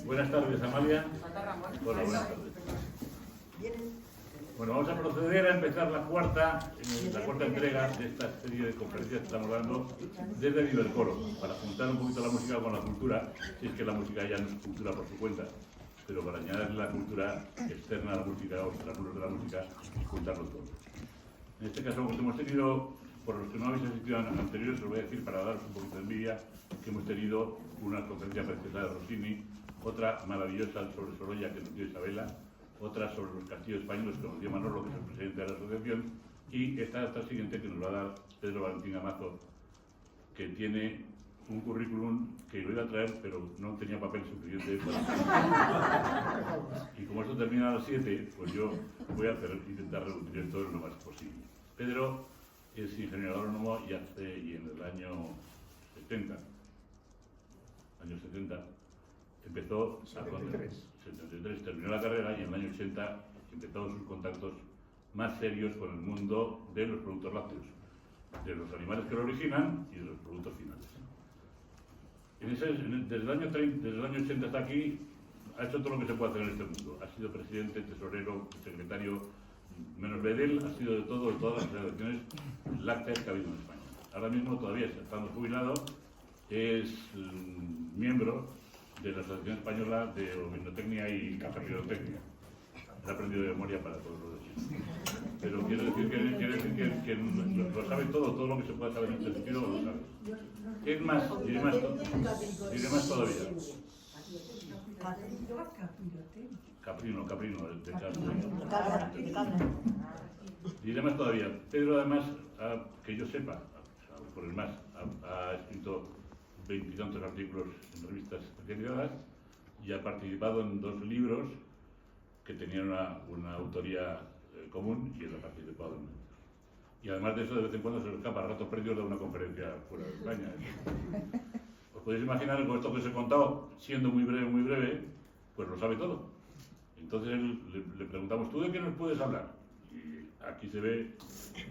Buenas tardes, Amalia. Hola, buenas tardes. Bueno, vamos a proceder a empezar la cuarta entrega de esta serie de conferencias que estamos dando desde el Ibercoro, para juntar un poquito la música con la cultura, si es que la música ya no es cultura por su cuenta, pero para añadir la cultura externa a la música o los de la música, juntarlo todo. En este caso, pues hemos tenido, por los que no habéis asistido a anteriores, os voy a decir para daros un poquito de envidia, que hemos tenido una conferencia preciosa de Rossini, otra maravillosa sobre Sorolla que nos dio Isabela, otra sobre los castillos españoles que nos dio Manolo, que es el presidente de la asociación, y esta siguiente que nos va a dar Pedro Valentín Amazo, que tiene un currículum que lo iba a traer, pero no tenía papel suficiente para... Y como esto termina a las 7, pues yo voy a intentar reducir esto lo más posible. Pedro es ingeniero agrónomo y en el año 70, empezó... 73 terminó la carrera y en el año 80 empezó sus contactos más serios con el mundo de los productos lácteos, de los animales que lo originan y de los productos finales. Desde el año 80 hasta aquí ha hecho todo lo que se puede hacer en este mundo. Ha sido presidente, tesorero, secretario, menos Bedel, ha sido de todas las asociaciones lácteas que ha habido en España. Ahora mismo, todavía estando jubilado, es miembro de la Asociación Española de Ovinotecnia y Cafervirotecnia. He aprendido de memoria para todos los demás. Pero quiero decir que lo sabe todo lo que se puede saber en este sentido lo sabe. Es más, diré más todavía. Caprino, de carne. Diré más todavía. Pedro, además, que yo sepa, por el más, ha escrito 20 y tantos artículos en revistas especializadas y ha participado en 2 libros que tenían una autoría común y él ha participado en ellos. Y además de eso, de vez en cuando se le escapa a ratos perdidos de una conferencia fuera de España. Os podéis imaginar, con esto que os he contado, siendo muy breve, pues lo sabe todo. Entonces le preguntamos, ¿tú de qué nos puedes hablar? Y aquí se ve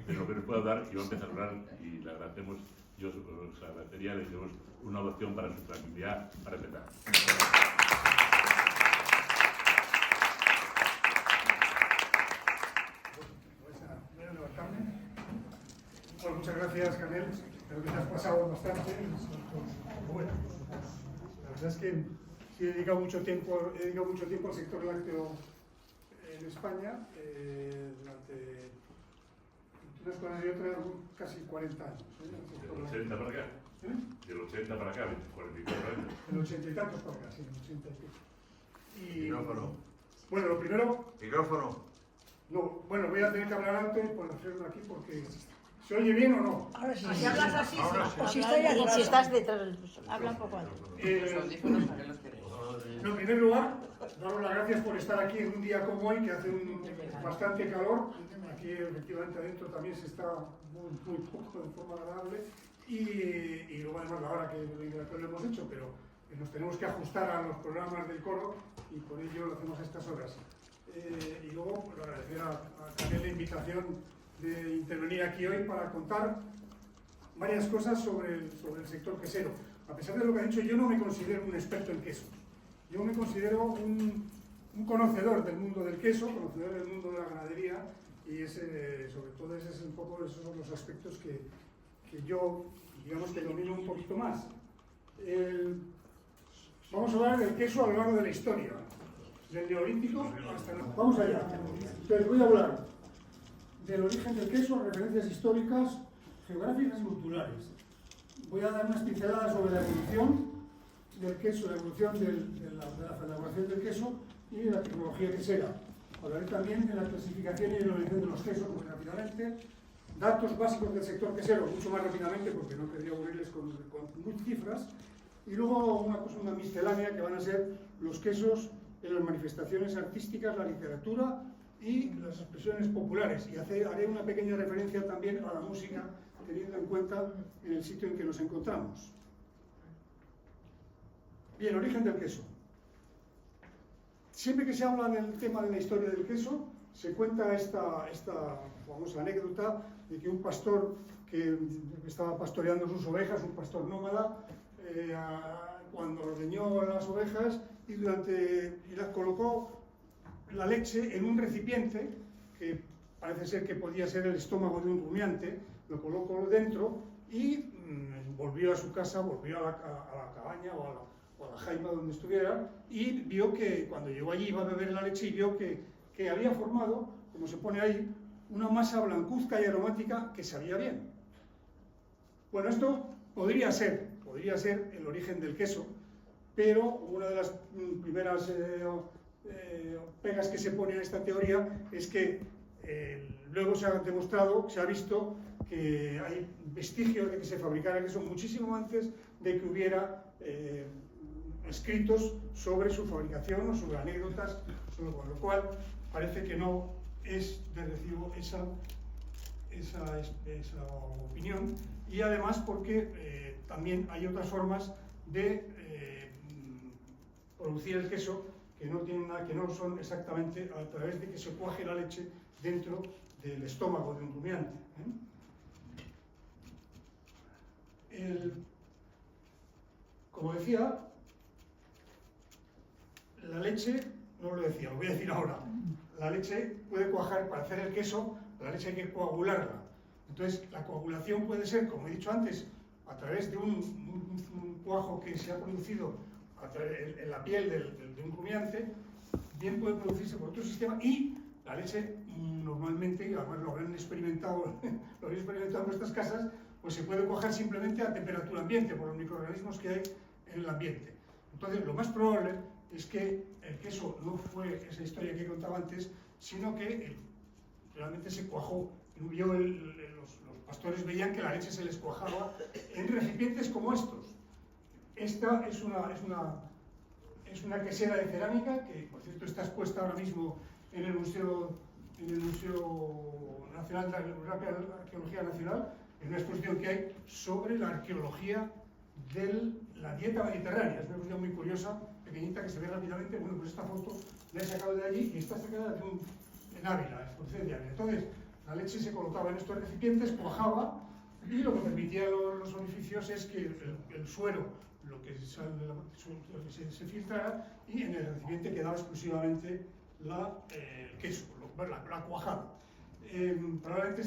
de lo que nos puede hablar y va a empezar a hablar y le agradecemos. Yo os agradecería, le damos una opción para su tranquilidad, para empezar. Bueno, muchas gracias, Canel. Creo que te has pasado bastante. Bueno, la verdad es que sí he dedicado mucho tiempo al sector lácteo en España, durante unas cosas y otras, casi 40 años. ¿Del 80 para acá? Del 80 para acá, 44 años. Del 80 y tantos para acá, sí, del 80 y pico. Micrófono. Bueno, lo primero... Micrófono. No, bueno, voy a tener que hablar antes por hacerlo aquí porque... ¿Se oye bien o no? Ahora sí. Si hablas así, Si estoy aquí, y si estás detrás del habla un poco antes. En primer lugar, daros las gracias por estar aquí en un día como hoy, que hace bastante calor. Aquí, efectivamente, adentro también se está muy poco, de forma agradable. Y luego, además, la hora que lo hemos hecho, pero nos tenemos que ajustar a los programas del coro y por ello lo hacemos a estas horas. Y luego, pues, agradecer a Canel la invitación de intervenir aquí hoy para contar varias cosas sobre el sector quesero. A pesar de lo que ha dicho, yo no me considero un experto en quesos. Yo me considero un conocedor del mundo del queso, conocedor del mundo de la ganadería, y sobre todo esos son los aspectos que yo, digamos, que domino un poquito más. Vamos a hablar del queso a lo largo de la historia, del Neolítico hasta... Vamos allá. Entonces voy a hablar del origen del queso, referencias históricas, geográficas y culturales. Voy a dar unas pinceladas sobre la evolución del queso, la evolución de la elaboración del queso y de la tecnología quesera. Hablaré también de la clasificación y de la origen de los quesos muy rápidamente. Datos básicos del sector quesero, mucho más rápidamente porque no quería aburrirles con muchas cifras. Y luego una miscelánea que van a ser los quesos en las manifestaciones artísticas, la literatura y las expresiones populares. Y haré una pequeña referencia también a la música, teniendo en cuenta en el sitio en que nos encontramos. Bien, origen del queso. Siempre que se habla del tema de la historia del queso, se cuenta esta famosa anécdota de que un pastor que estaba pastoreando sus ovejas, un pastor nómada, cuando ordeñó las ovejas y las colocó la leche en un recipiente que parece ser que podía ser el estómago de un rumiante, lo colocó dentro y volvió a su casa, volvió a la cabaña o a la jaima donde estuviera, y vio que cuando llegó allí iba a beber la leche y vio que había formado, como se pone ahí, una masa blancuzca y aromática que sabía bien. Bueno, esto podría ser el origen del queso, pero una de las primeras pegas que se pone a esta teoría es que luego se ha demostrado, se ha visto que hay vestigios de que se fabricara queso muchísimo antes de que hubiera escritos sobre su fabricación o sobre anécdotas, con lo cual parece que no es de recibo esa opinión, y además porque también hay otras formas de producir el queso que no tienen nada, que no son exactamente a través de que se cuaje la leche dentro del estómago de un rumiante. Como decía, la leche, no lo decía, lo voy a decir ahora, la leche puede cuajar. Para hacer el queso, la leche hay que coagularla. Entonces, la coagulación puede ser, como he dicho antes, a través de un cuajo que se ha producido en la piel de un rumiante, bien puede producirse por otro sistema, y la leche normalmente, y además lo habrán experimentado, en vuestras casas, pues se puede cuajar simplemente a temperatura ambiente por los microorganismos que hay en el ambiente. Entonces, lo más probable es que el queso no fue esa historia que he contado antes, sino que realmente se cuajó. Los pastores veían que la leche se les cuajaba en recipientes como estos. Esta es una quesera de cerámica que, por cierto, está expuesta ahora mismo en el Museo Nacional de Arqueología Nacional, en una exposición que hay sobre la arqueología de la dieta mediterránea. Es una exposición muy curiosa, pequeñita, que se ve rápidamente. Bueno, pues esta foto la he sacado de allí y está sacada en Ávila, la exposición de Ávila. Entonces, la leche se colocaba en estos recipientes, cuajaba, y lo que permitía los orificios es que el suero, lo que se filtrara, y en el recipiente quedaba exclusivamente el queso, la cuajada. Probablemente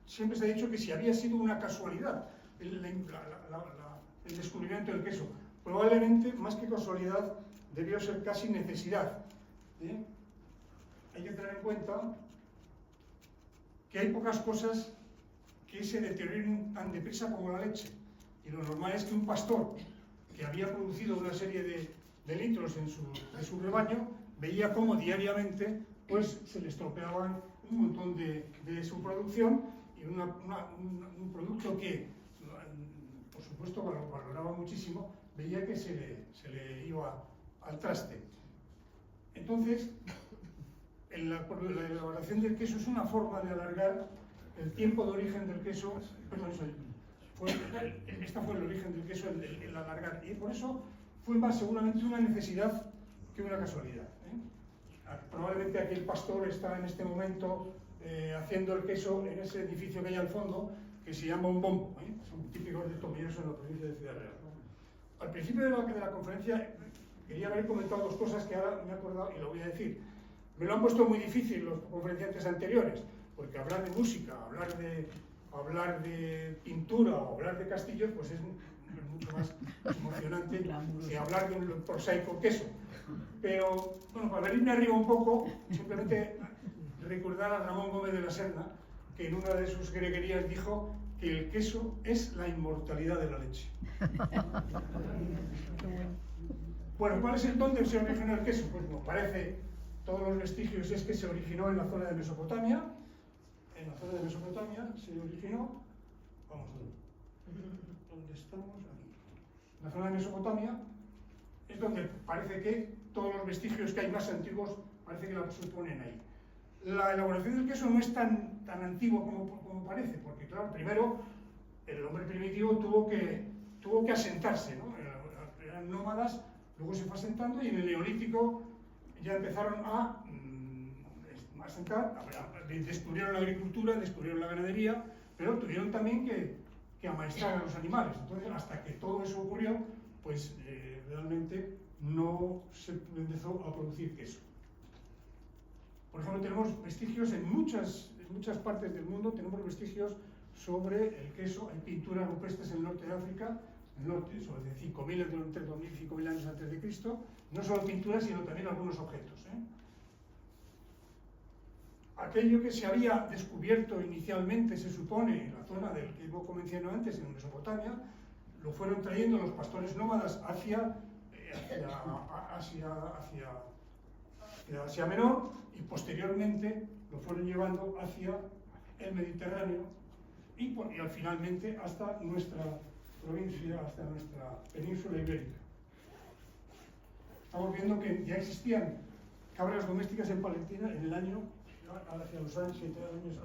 siempre se ha dicho que si había sido una casualidad el descubrimiento del queso, probablemente más que casualidad debió ser casi necesidad. Hay que tener en cuenta que hay pocas cosas que se deterioren tan deprisa como la leche, y lo normal es que un pastor que había producido una serie de litros en su rebaño veía cómo diariamente pues se le estropeaban un montón de su producción, y un producto que, por supuesto, valoraba muchísimo, veía que se le iba al traste. Entonces, la elaboración del queso es una forma de alargar el tiempo de origen del queso. Perdón, esta fue el origen del queso, el alargar, y por eso fue más seguramente una necesidad que una casualidad. Probablemente aquel pastor está en este momento haciendo el queso en ese edificio que hay al fondo, que se llama un bombo. Son típicos de Tomelloso en la provincia de Ciudad Real. Al principio de la conferencia quería haber comentado dos cosas que ahora me he acordado y lo voy a decir. Me lo han puesto muy difícil los conferenciantes anteriores, porque hablar de música, hablar de pintura o hablar de castillos, pues es mucho más emocionante que hablar de un prosaico queso. Pero, bueno, para venirme arriba un poco, simplemente recordar a Ramón Gómez de la Serna, que en una de sus greguerías dijo que el queso es la inmortalidad de la leche. Bueno, ¿cuál es el dónde se originó el queso? Pues como parece, todos los vestigios es que se originó en la zona de Mesopotamia. En la zona de Mesopotamia se originó, vamos a ver, ¿dónde estamos? Aquí. En la zona de Mesopotamia es donde parece que todos los vestigios que hay más antiguos parece que la suponen ahí. La elaboración del queso no es tan antiguo como parece, porque claro, primero el hombre primitivo tuvo que asentarse, ¿no? Eran nómadas, luego se fue asentando, y en el Neolítico ya empezaron a asentar, descubrieron la agricultura, descubrieron la ganadería, pero tuvieron también que amaestrar a los animales. Entonces, hasta que todo eso ocurrió, pues realmente no se empezó a producir queso. Por ejemplo, tenemos vestigios en muchas partes del mundo, tenemos vestigios sobre el queso. Hay pinturas rupestres en el norte de África, el norte, sobre 5.000, entre 2.000 y 5.000 años antes de Cristo, no solo pinturas, sino también algunos objetos. Aquello que se había descubierto inicialmente, se supone, en la zona del que hemos mencionado antes, en Mesopotamia, lo fueron trayendo los pastores nómadas hacia Asia Menor, y posteriormente lo fueron llevando hacia el Mediterráneo y finalmente hasta nuestra provincia, hasta nuestra península ibérica. Estamos viendo que ya existían cabras domésticas en Palestina en el año, hacia los años 7 años,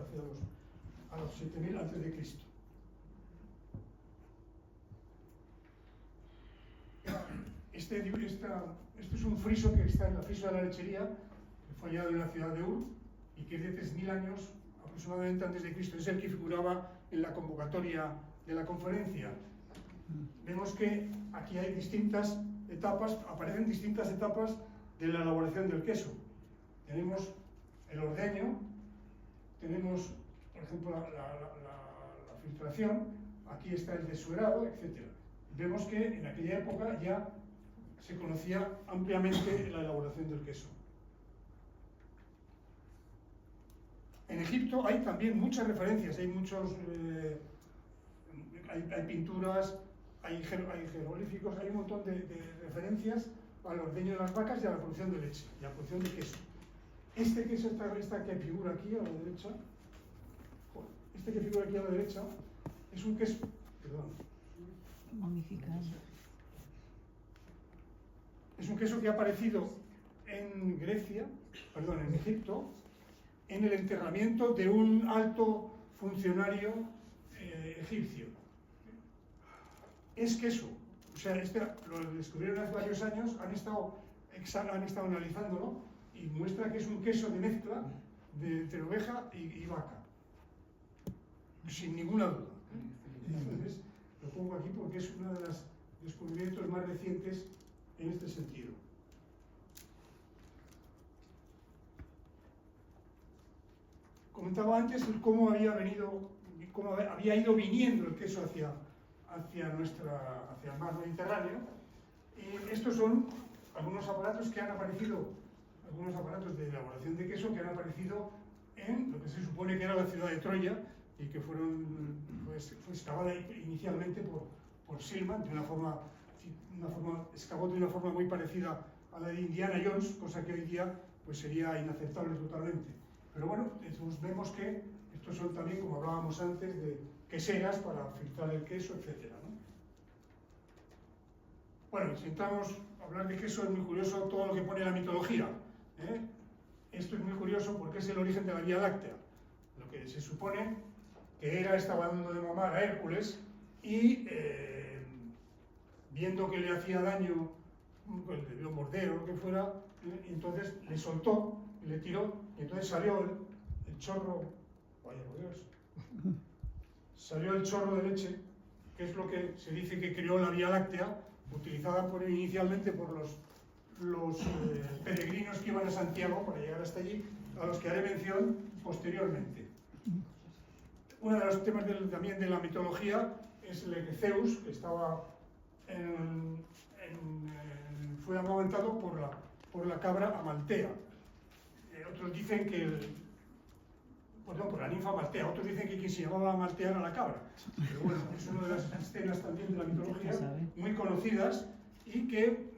a los 7000 antes de Cristo. Este es un friso que está en la friso de la lechería, que fue hallado en la ciudad de Ur y que es de 3000 años aproximadamente antes de Cristo. Es el que figuraba en la convocatoria de la conferencia. Vemos que aquí hay distintas etapas, aparecen distintas etapas de la elaboración del queso. Tenemos el ordeño, tenemos, por ejemplo, la filtración, aquí está el desuerado, etc. Vemos que en aquella época ya se conocía ampliamente la elaboración del queso. En Egipto hay también muchas referencias, hay hay pinturas, hay jeroglíficos, hay un montón de referencias al ordeño de las vacas y a la producción de leche y a la producción de queso. Este queso, esta que figura aquí a la derecha, es un queso, momificado. Es un queso que ha aparecido en Egipto, en el enterramiento de un alto funcionario egipcio. Es queso, o sea, lo descubrieron hace varios años, han estado analizándolo y muestra que es un queso de mezcla entre oveja y vaca, sin ninguna duda. Entonces, lo pongo aquí porque es uno de los descubrimientos más recientes en este sentido. Comentaba antes cómo había ido viniendo el queso hacia el mar Mediterráneo, y estos son algunos aparatos que han aparecido, algunos aparatos de elaboración de queso que han aparecido en lo que se supone que era la ciudad de Troya y que fue excavada inicialmente por Silman excavó de una forma muy parecida a la de Indiana Jones, cosa que hoy día pues sería inaceptable totalmente. Pero bueno, entonces vemos que estos son también, como hablábamos antes, de queseras para filtrar el queso, etc., ¿no? Bueno, si intentamos hablar de queso, es muy curioso todo lo que pone la mitología, ¿eh? Esto es muy curioso porque es el origen de la Vía Láctea. Lo que se supone que Hera estaba dando de mamar a Hércules y viendo que le hacía daño, pues le debió morder o lo que fuera, entonces le soltó y le tiró, y entonces salió el chorro, vaya por Dios, salió el chorro de leche, que es lo que se dice que creó la Vía Láctea, utilizada inicialmente por los peregrinos que iban a Santiago para llegar hasta allí, a los que haré mención posteriormente. Uno de los temas también de la mitología es el de Zeus, que fue amamantado por la cabra Amaltea. Otros dicen por la ninfa Amaltea, otros dicen que quien se llamaba Amaltea era la cabra. Pero bueno, es una de las escenas también de la mitología muy conocidas y que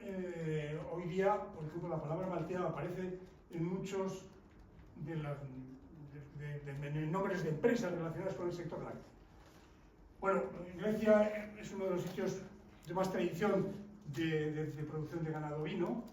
hoy día, por ejemplo, la palabra Amaltea aparece en muchos de nombres de empresas relacionadas con el sector lácteo. Bueno, Grecia es uno de los sitios de más tradición de producción de ganado ovino.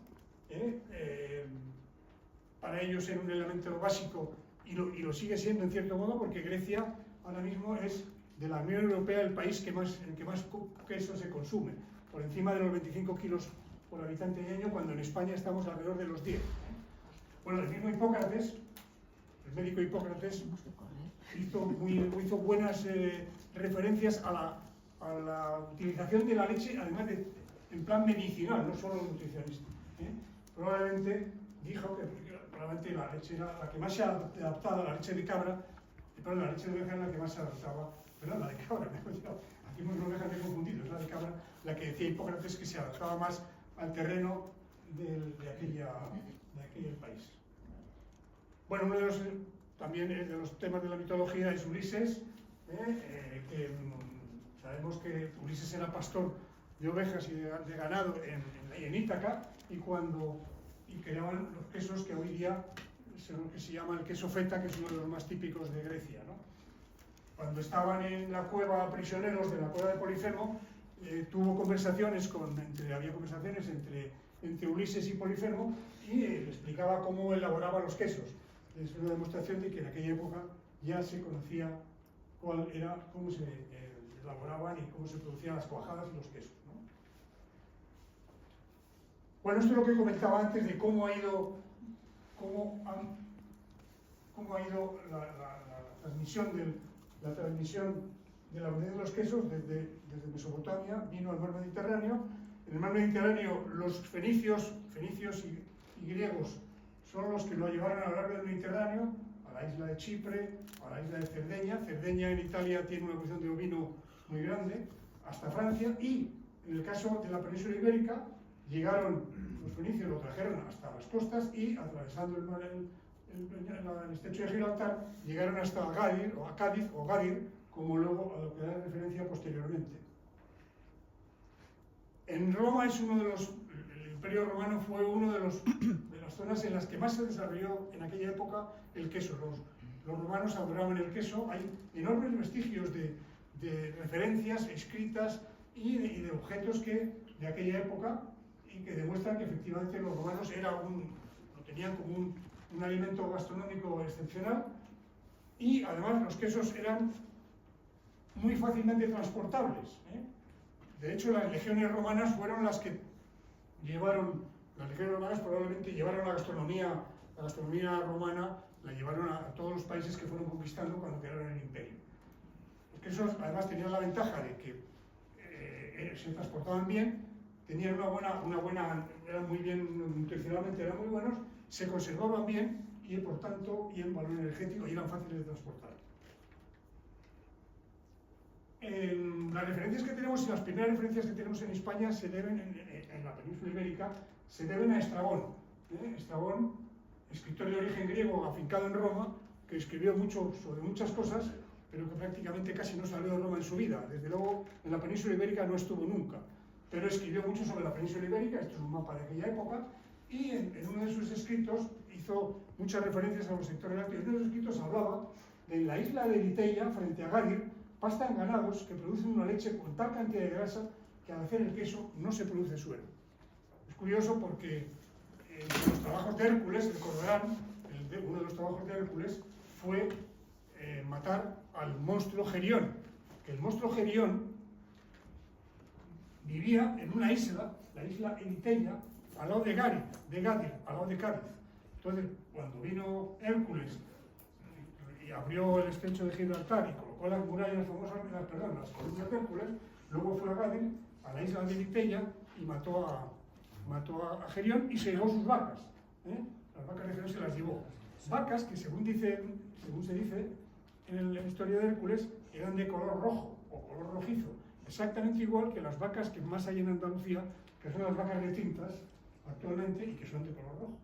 Para ellos era un elemento básico y lo sigue siendo en cierto modo, porque Grecia ahora mismo es de la Unión Europea el país en el que más queso se consume, por encima de los 25 kilos por habitante y año, cuando en España estamos alrededor de los 10. Bueno, el mismo Hipócrates, el médico Hipócrates, hizo buenas referencias a la utilización de la leche, además de en plan medicinal, no solo nutricionista. Probablemente dijo que probablemente la leche era la que más se adaptaba, la leche de cabra, perdón, la leche de oveja era la que más se adaptaba, perdón, la de cabra, aquí hemos ovejas de confundido, es la de cabra, la que decía Hipócrates que se adaptaba más al terreno de aquel país. Bueno, uno de los, también de los temas de la mitología es Ulises, que sabemos que Ulises era pastor de ovejas y de ganado en Ítaca, y creaban los quesos que hoy día son lo que se llama el queso feta, que es uno de los más típicos de Grecia, ¿no? Cuando estaban en la cueva prisioneros de la cueva de Polifemo, tuvo conversaciones había conversaciones entre Ulises y Polifemo, y le explicaba cómo elaboraba los quesos. Es una demostración de que en aquella época ya se conocía cómo se elaboraban y cómo se producían las cuajadas y los quesos, ¿no? Bueno, esto es lo que comentaba antes de cómo ha ido la transmisión de la unidad de los quesos desde Mesopotamia, vino al mar Mediterráneo. En el mar Mediterráneo los fenicios y griegos son los que lo llevaron a lo largo del Mediterráneo, a la isla de Chipre, a la isla de Cerdeña. Cerdeña en Italia tiene una producción de ovino muy grande, hasta Francia, y en el caso de la península ibérica, llegaron los fenicios, lo trajeron hasta las costas y, atravesando el mar, el estrecho de Gibraltar, llegaron hasta Gadir, o a Cádiz, o Gadir, como luego a lo que da referencia posteriormente. En Roma el Imperio Romano fue una de las zonas en las que más se desarrolló en aquella época el queso. Los romanos adoraban el queso, hay enormes vestigios de referencias escritas y de objetos de aquella época, y que demuestran que efectivamente los romanos lo tenían como un alimento gastronómico excepcional, y además los quesos eran muy fácilmente transportables. De hecho, las legiones romanas fueron las que probablemente llevaron la gastronomía romana, la llevaron a todos los países que fueron conquistando cuando crearon el imperio. Los quesos además tenían la ventaja de que se transportaban bien, tenían eran muy bien, nutricionalmente eran muy buenos, se conservaban bien y por tanto, y en valor energético, y eran fáciles de transportar. Las referencias que tenemos, y las primeras referencias que tenemos en España se deben, en la península ibérica, se deben a Estrabón. Estrabón, escritor de origen griego afincado en Roma, que escribió mucho sobre muchas cosas, pero que prácticamente casi no salió de Roma en su vida. Desde luego, en la península ibérica no estuvo nunca, pero escribió mucho sobre la península ibérica. Esto es un mapa de aquella época, y en uno de sus escritos hizo muchas referencias a los sectores lácteos. En uno de sus escritos hablaba de la isla de Liteia, frente a Gadir, pastan ganados que producen una leche con tal cantidad de grasa que al hacer el queso no se produce suero. Es curioso porque en los trabajos de Hércules, el Corberán, uno de los trabajos de Hércules fue matar al monstruo Gerión, que el monstruo Gerión vivía en una isla, la isla Eliteia, al lado de Gadir, al lado de Cádiz. Entonces, cuando vino Hércules y abrió el estrecho de Gibraltar y colocó las murallas famosas, las columnas de Hércules, luego fue a Gadir, a la isla de Eliteia, y mató a Gerión y se llevó sus vacas. Las vacas de Gerión se las llevó. Vacas que, según se dice en la historia de Hércules, eran de color rojo o color rojizo, exactamente igual que las vacas que más hay en Andalucía, que son las vacas de tintas actualmente y que son de color rojo.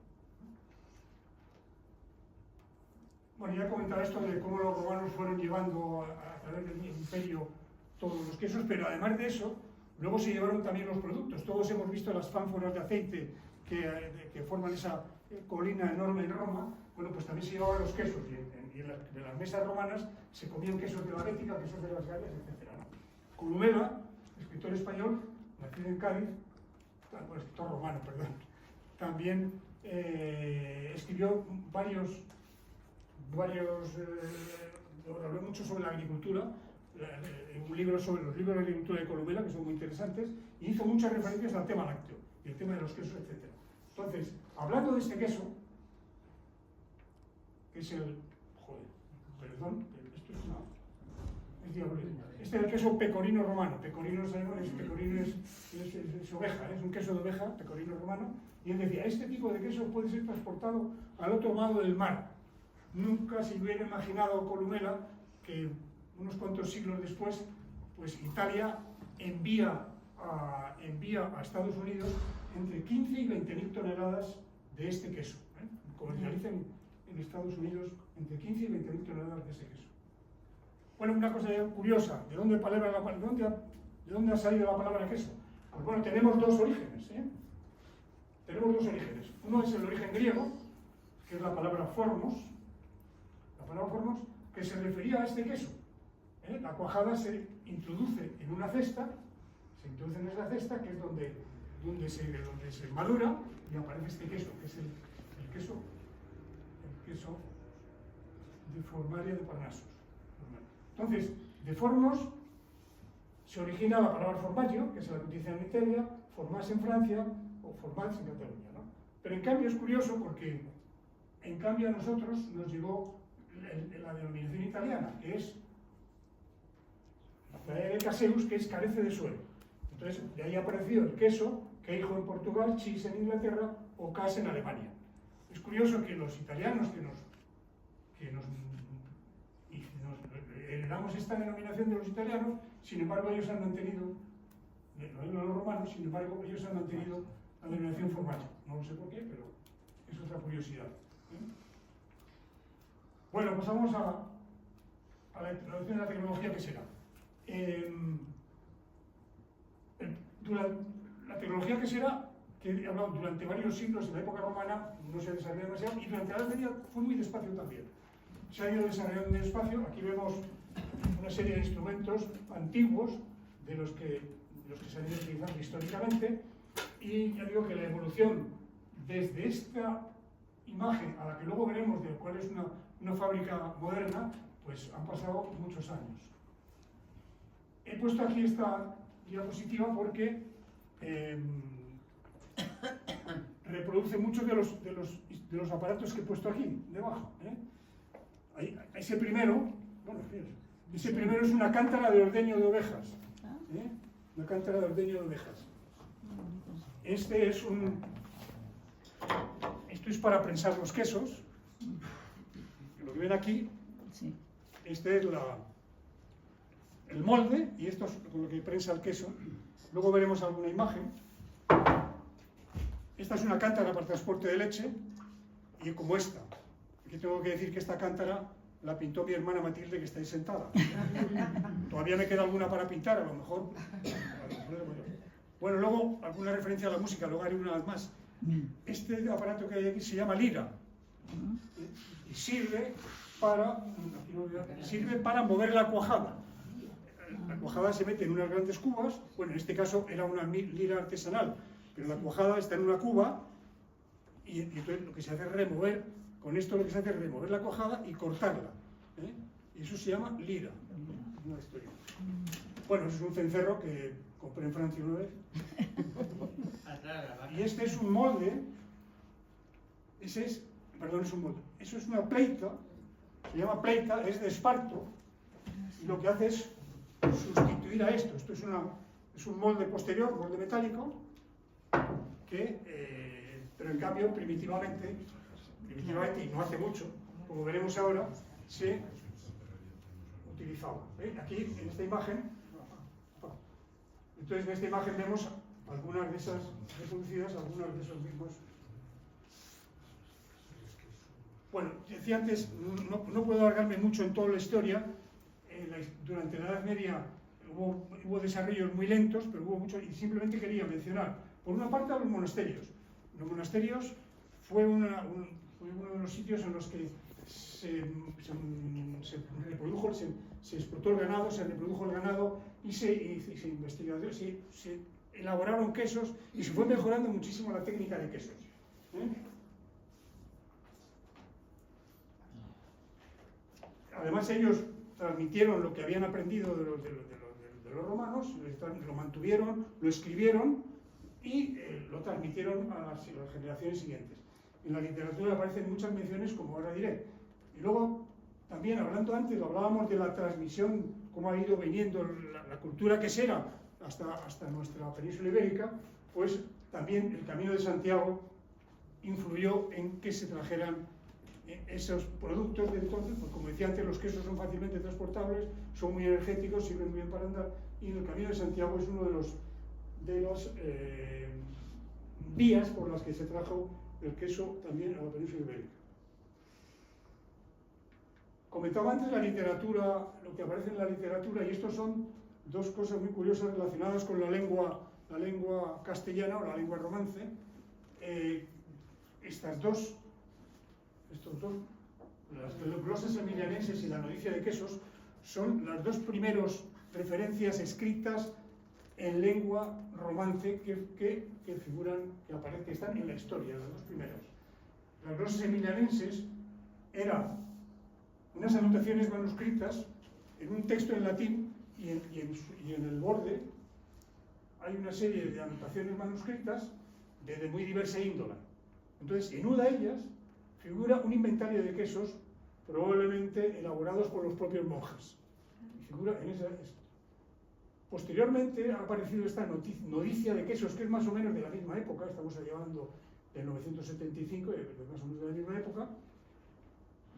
Bueno, ya comentaba esto de cómo los romanos fueron llevando a través del imperio todos los quesos, pero además de eso, luego se llevaron también los productos. Todos hemos visto las fánforas de aceite que forman esa colina enorme en Roma. Bueno, pues también se llevaban los quesos, y en las mesas romanas se comían quesos de la Bética, quesos de las Gallas, etc. Columela, escritor español, nacido en Cádiz, escritor romano, perdón, también escribió habló mucho sobre la agricultura, un libro sobre los libros de agricultura de Columela, que son muy interesantes, y hizo muchas referencias al tema lácteo, y el tema de los quesos, etc. Entonces, hablando de este queso, que es esto es diabólico. Este es el queso pecorino romano. Pecorino es es oveja, es un queso de oveja, pecorino romano, y él decía, este tipo de queso puede ser transportado al otro lado del mar. Nunca se hubiera imaginado Columela que unos cuantos siglos después, pues Italia envía a Estados Unidos entre 15 y 20.000 toneladas de este queso. Comercializan en Estados Unidos entre 15 y 20.000 toneladas de ese queso. Bueno, una cosa curiosa, ¿de dónde ha salido la palabra queso? Pues bueno, tenemos dos orígenes. Tenemos dos orígenes. Uno es el origen griego, que es la palabra formos, que se refería a este queso. La cuajada se introduce en una cesta, que es donde se madura y aparece este queso, que es el queso de Formaria de Parnassus. Entonces, de formos se origina la palabra formaggio, que se la utiliza en Italia, formage en Francia o formage en Cataluña, ¿no? Pero en cambio es curioso porque en cambio a nosotros nos llegó la denominación italiana, que es el caseus, que es carece de suelo. Entonces, de ahí ha aparecido el queso, queijo en Portugal, cheese en Inglaterra o cas en Alemania. Es curioso que los italianos que nos heredamos esta denominación de los italianos, sin embargo ellos han mantenido, los romanos, sin embargo ellos han mantenido la denominación formaggio. No lo sé por qué, pero es otra curiosidad. Bueno, pasamos a la introducción de la tecnología, que será. La tecnología que será, que he hablado durante varios siglos, en la época romana no se desarrolló demasiado, y durante la Edad Media fue muy despacio también. Se ha ido desarrollando despacio. Aquí vemos una serie de instrumentos antiguos de los que se han ido utilizando históricamente, y ya digo que la evolución desde esta imagen a la que luego veremos de cuál es una fábrica moderna, pues han pasado muchos años. He puesto aquí esta diapositiva porque reproduce muchos de los aparatos que he puesto aquí, debajo. Ese primero es una cántara de ordeño de ovejas. Una cántara de ordeño de ovejas. Esto es para prensar los quesos. Lo que ven aquí, este es el molde, y esto es con lo que prensa el queso. Luego veremos alguna imagen. Esta es una cántara para transporte de leche, y como esta. Aquí tengo que decir que esta cántara la pintó mi hermana Matilde, que está ahí sentada. Todavía me queda alguna para pintar, a lo mejor. Bueno, luego alguna referencia a la música, luego haré una más. Este aparato que hay aquí se llama lira, y sirve para mover la cuajada. La cuajada se mete en unas grandes cubas. Bueno, en este caso era una lira artesanal, pero la cuajada está en una cuba, y entonces lo que se hace es remover. Con esto lo que se hace es remover la cuajada y cortarla. Y eso se llama lira. Una historia. Bueno, es un cencerro que compré en Francia una vez. Y este es un molde. Ese es un molde. Eso es una pleita. Se llama pleita, es de esparto. Y lo que hace es sustituir a esto. Esto es un molde posterior, molde metálico, pero en cambio primitivamente, y no hace mucho, como veremos ahora, se utilizaba. Aquí, en esta imagen, entonces en esta imagen vemos algunas de esas reproducidas, algunas de esos mismos. Bueno, decía antes, no puedo alargarme mucho en toda la historia. Durante la Edad Media hubo desarrollos muy lentos, pero hubo mucho, y simplemente quería mencionar, por una parte, a los monasterios. Los monasterios fue uno de los sitios en los que se explotó el ganado, se reprodujo el ganado, y se investigó, se elaboraron quesos, y se fue mejorando muchísimo la técnica de quesos. Además, ellos transmitieron lo que habían aprendido de los romanos, lo mantuvieron, lo escribieron y lo transmitieron a las generaciones siguientes. En la literatura aparecen muchas menciones, como ahora diré. Y luego, también, hablábamos de la transmisión, cómo ha ido viniendo la cultura quesera hasta nuestra península ibérica, pues también el Camino de Santiago influyó en que se trajeran esos productos de entonces, pues como decía antes, los quesos son fácilmente transportables, son muy energéticos, sirven muy bien para andar, y el Camino de Santiago es uno de los vías por las que se trajo el queso también a la península ibérica. Comentaba antes la literatura, lo que aparece en la literatura, y estos son dos cosas muy curiosas relacionadas con la lengua castellana o la lengua romance. Estos dos, las glosas emilianenses y la noticia de quesos, son las dos primeros referencias escritas en lengua romance que figuran, que están en la historia, las dos primeras. Las glosas emilianenses eran unas anotaciones manuscritas en un texto en latín y en el borde hay una serie de anotaciones manuscritas de muy diversa índole. Entonces, en una de ellas figura un inventario de quesos probablemente elaborados por los propios monjes. Y figura en esa. Posteriormente ha aparecido esta noticia de quesos, que es más o menos de la misma época, estamos hablando del 975, más o menos de la misma época,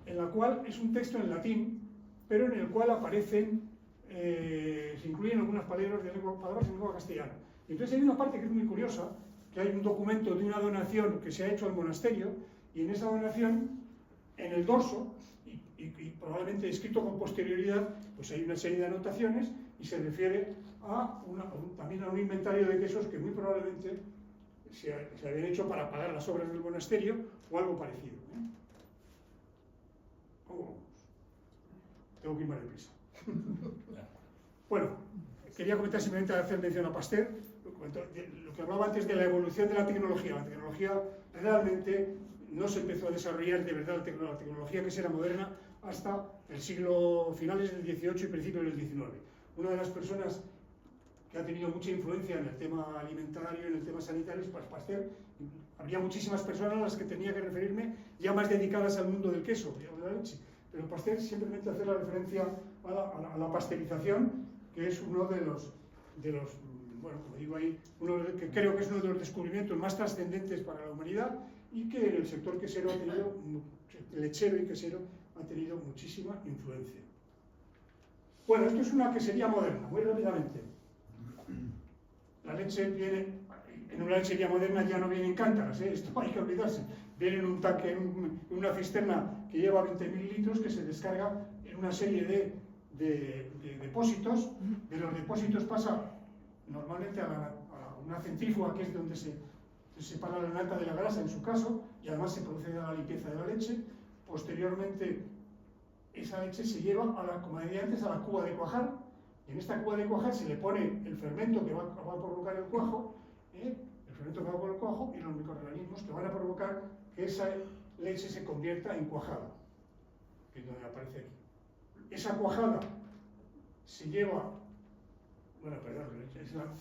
en la cual es un texto en latín, pero en el cual aparecen, se incluyen algunas palabras en lengua castellana. Y entonces hay una parte que es muy curiosa, que hay un documento de una donación que se ha hecho al monasterio, y en esa donación, en el dorso, y probablemente escrito con posterioridad, pues hay una serie de anotaciones, y se refiere también a un inventario de quesos que muy probablemente se habían hecho para pagar las obras del monasterio, o algo parecido. Tengo que ir más deprisa. Bueno, quería comentar simplemente hacer mención a Pasteur, lo que hablaba antes de la evolución de la tecnología. La tecnología realmente no se empezó a desarrollar de verdad, la tecnología que será moderna hasta el siglo finales del XVIII y principios del XIX. Una de las personas que ha tenido mucha influencia en el tema alimentario, en el tema sanitario, es Pasteur. Habría muchísimas personas a las que tenía que referirme, ya más dedicadas al mundo del queso, de la leche. Pero Pasteur simplemente hace la referencia a la pasteurización, que es uno de los, bueno, como digo ahí, que creo que es uno de los descubrimientos más trascendentes para la humanidad, y que en el sector quesero ha tenido, lechero y quesero, ha tenido muchísima influencia. Bueno, esto es una quesería moderna, muy rápidamente. La leche viene, en una lechería moderna ya no vienen cántaras, esto hay que olvidarse. Viene en un tanque, en una cisterna que lleva 20.000 litros, que se descarga en una serie de depósitos. De los depósitos pasa normalmente a una centrífuga, que es donde se separa la nata de la grasa en su caso, y además se procede a la limpieza de la leche. Posteriormente, esa leche se lleva, como decía antes, a la cuba de cuajar, y en esta cuba de cuajar se le pone el fermento que va a provocar el cuajo, y los microorganismos que van a provocar que esa leche se convierta en cuajada, que es donde aparece aquí. Esa cuajada se lleva, es la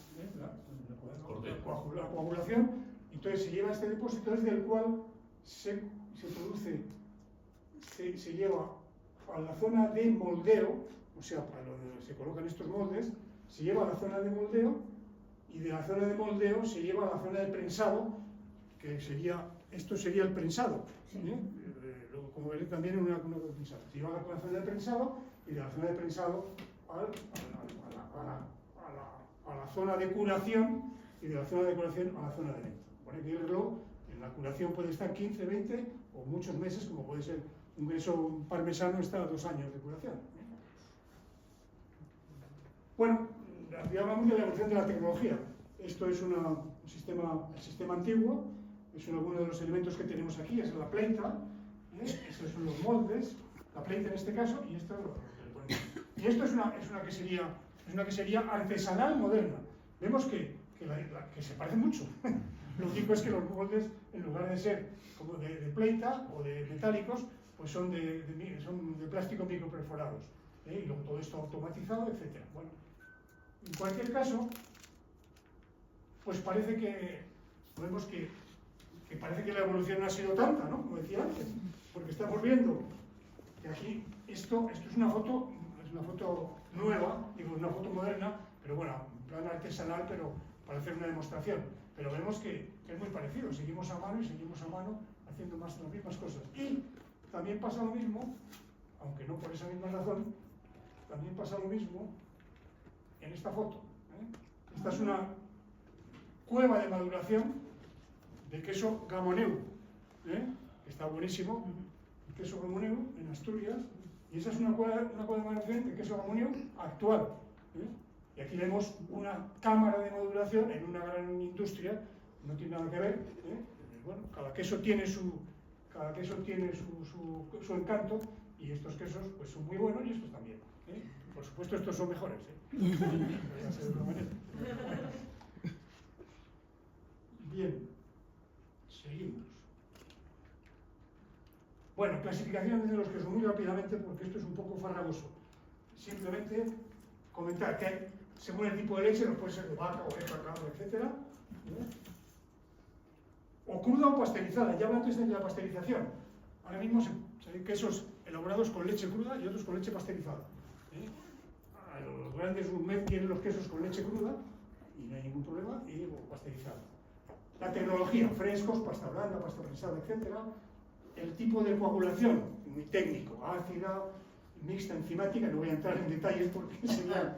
coagulación, entonces se lleva a este depósito desde el cual se lleva a la zona de moldeo, o sea, para donde se colocan estos moldes, se lleva a la zona de moldeo, y de la zona de moldeo se lleva a la zona de prensado, que sería, esto sería el prensado, como veréis también en una prensado. Se lleva a la zona de prensado, y de la zona de prensado a la zona de curación, y de la zona de curación a la zona de venta. Por ejemplo, en la curación puede estar 15, 20 o muchos meses, como puede ser un queso parmesano, está a 2 años de curación. Bueno, ya hablamos de la evolución de la tecnología. Esto es el sistema antiguo, es uno de los elementos que tenemos aquí, es la pleita, estos son los moldes, la pleita en este caso, y esto es lo que le ponemos. Y esto es una quesería artesanal moderna. Vemos que se parece mucho. Lo único es que los moldes, en lugar de ser como de pleita o de metálicos, pues son de plástico microperforados. Y luego todo esto automatizado, etc. Bueno, en cualquier caso, pues parece que vemos que parece que la evolución no ha sido tanta, ¿no? Como decía antes, porque estamos viendo que aquí esto es una foto nueva, digo, una foto moderna, pero bueno, plan artesanal, pero para hacer una demostración. Pero vemos que es muy parecido, seguimos a mano y seguimos a mano haciendo las mismas cosas. Y también pasa lo mismo, aunque no por esa misma razón, también pasa lo mismo en esta foto. Esta es una cueva de maduración de queso Gamoneu, que está buenísimo, el queso Gamoneu en Asturias, y esa es una cueva de maduración de queso Gamoneu actual. Y aquí vemos una cámara de maduración en una gran industria, no tiene nada que ver. Bueno, cada queso tiene su encanto, y estos quesos pues son muy buenos y estos también. Por supuesto estos son mejores. Bien, seguimos. Bueno, clasificación de los quesos muy rápidamente, porque esto es un poco farragoso. Simplemente comentar que según el tipo de leche, no puede ser de vaca, oveja, cabra, etc. O cruda o pasteurizada. Ya hablé antes de la pasteurización. Ahora mismo se ven quesos elaborados con leche cruda y otros con leche pasteurizada. Los grandes gourmet tienen los quesos con leche cruda y no hay ningún problema, y pasteurizada. La tecnología, frescos, pasta blanda, pasta prensada, etc. El tipo de coagulación, muy técnico, ácida, mixta, enzimática, no voy a entrar en detalles porque sería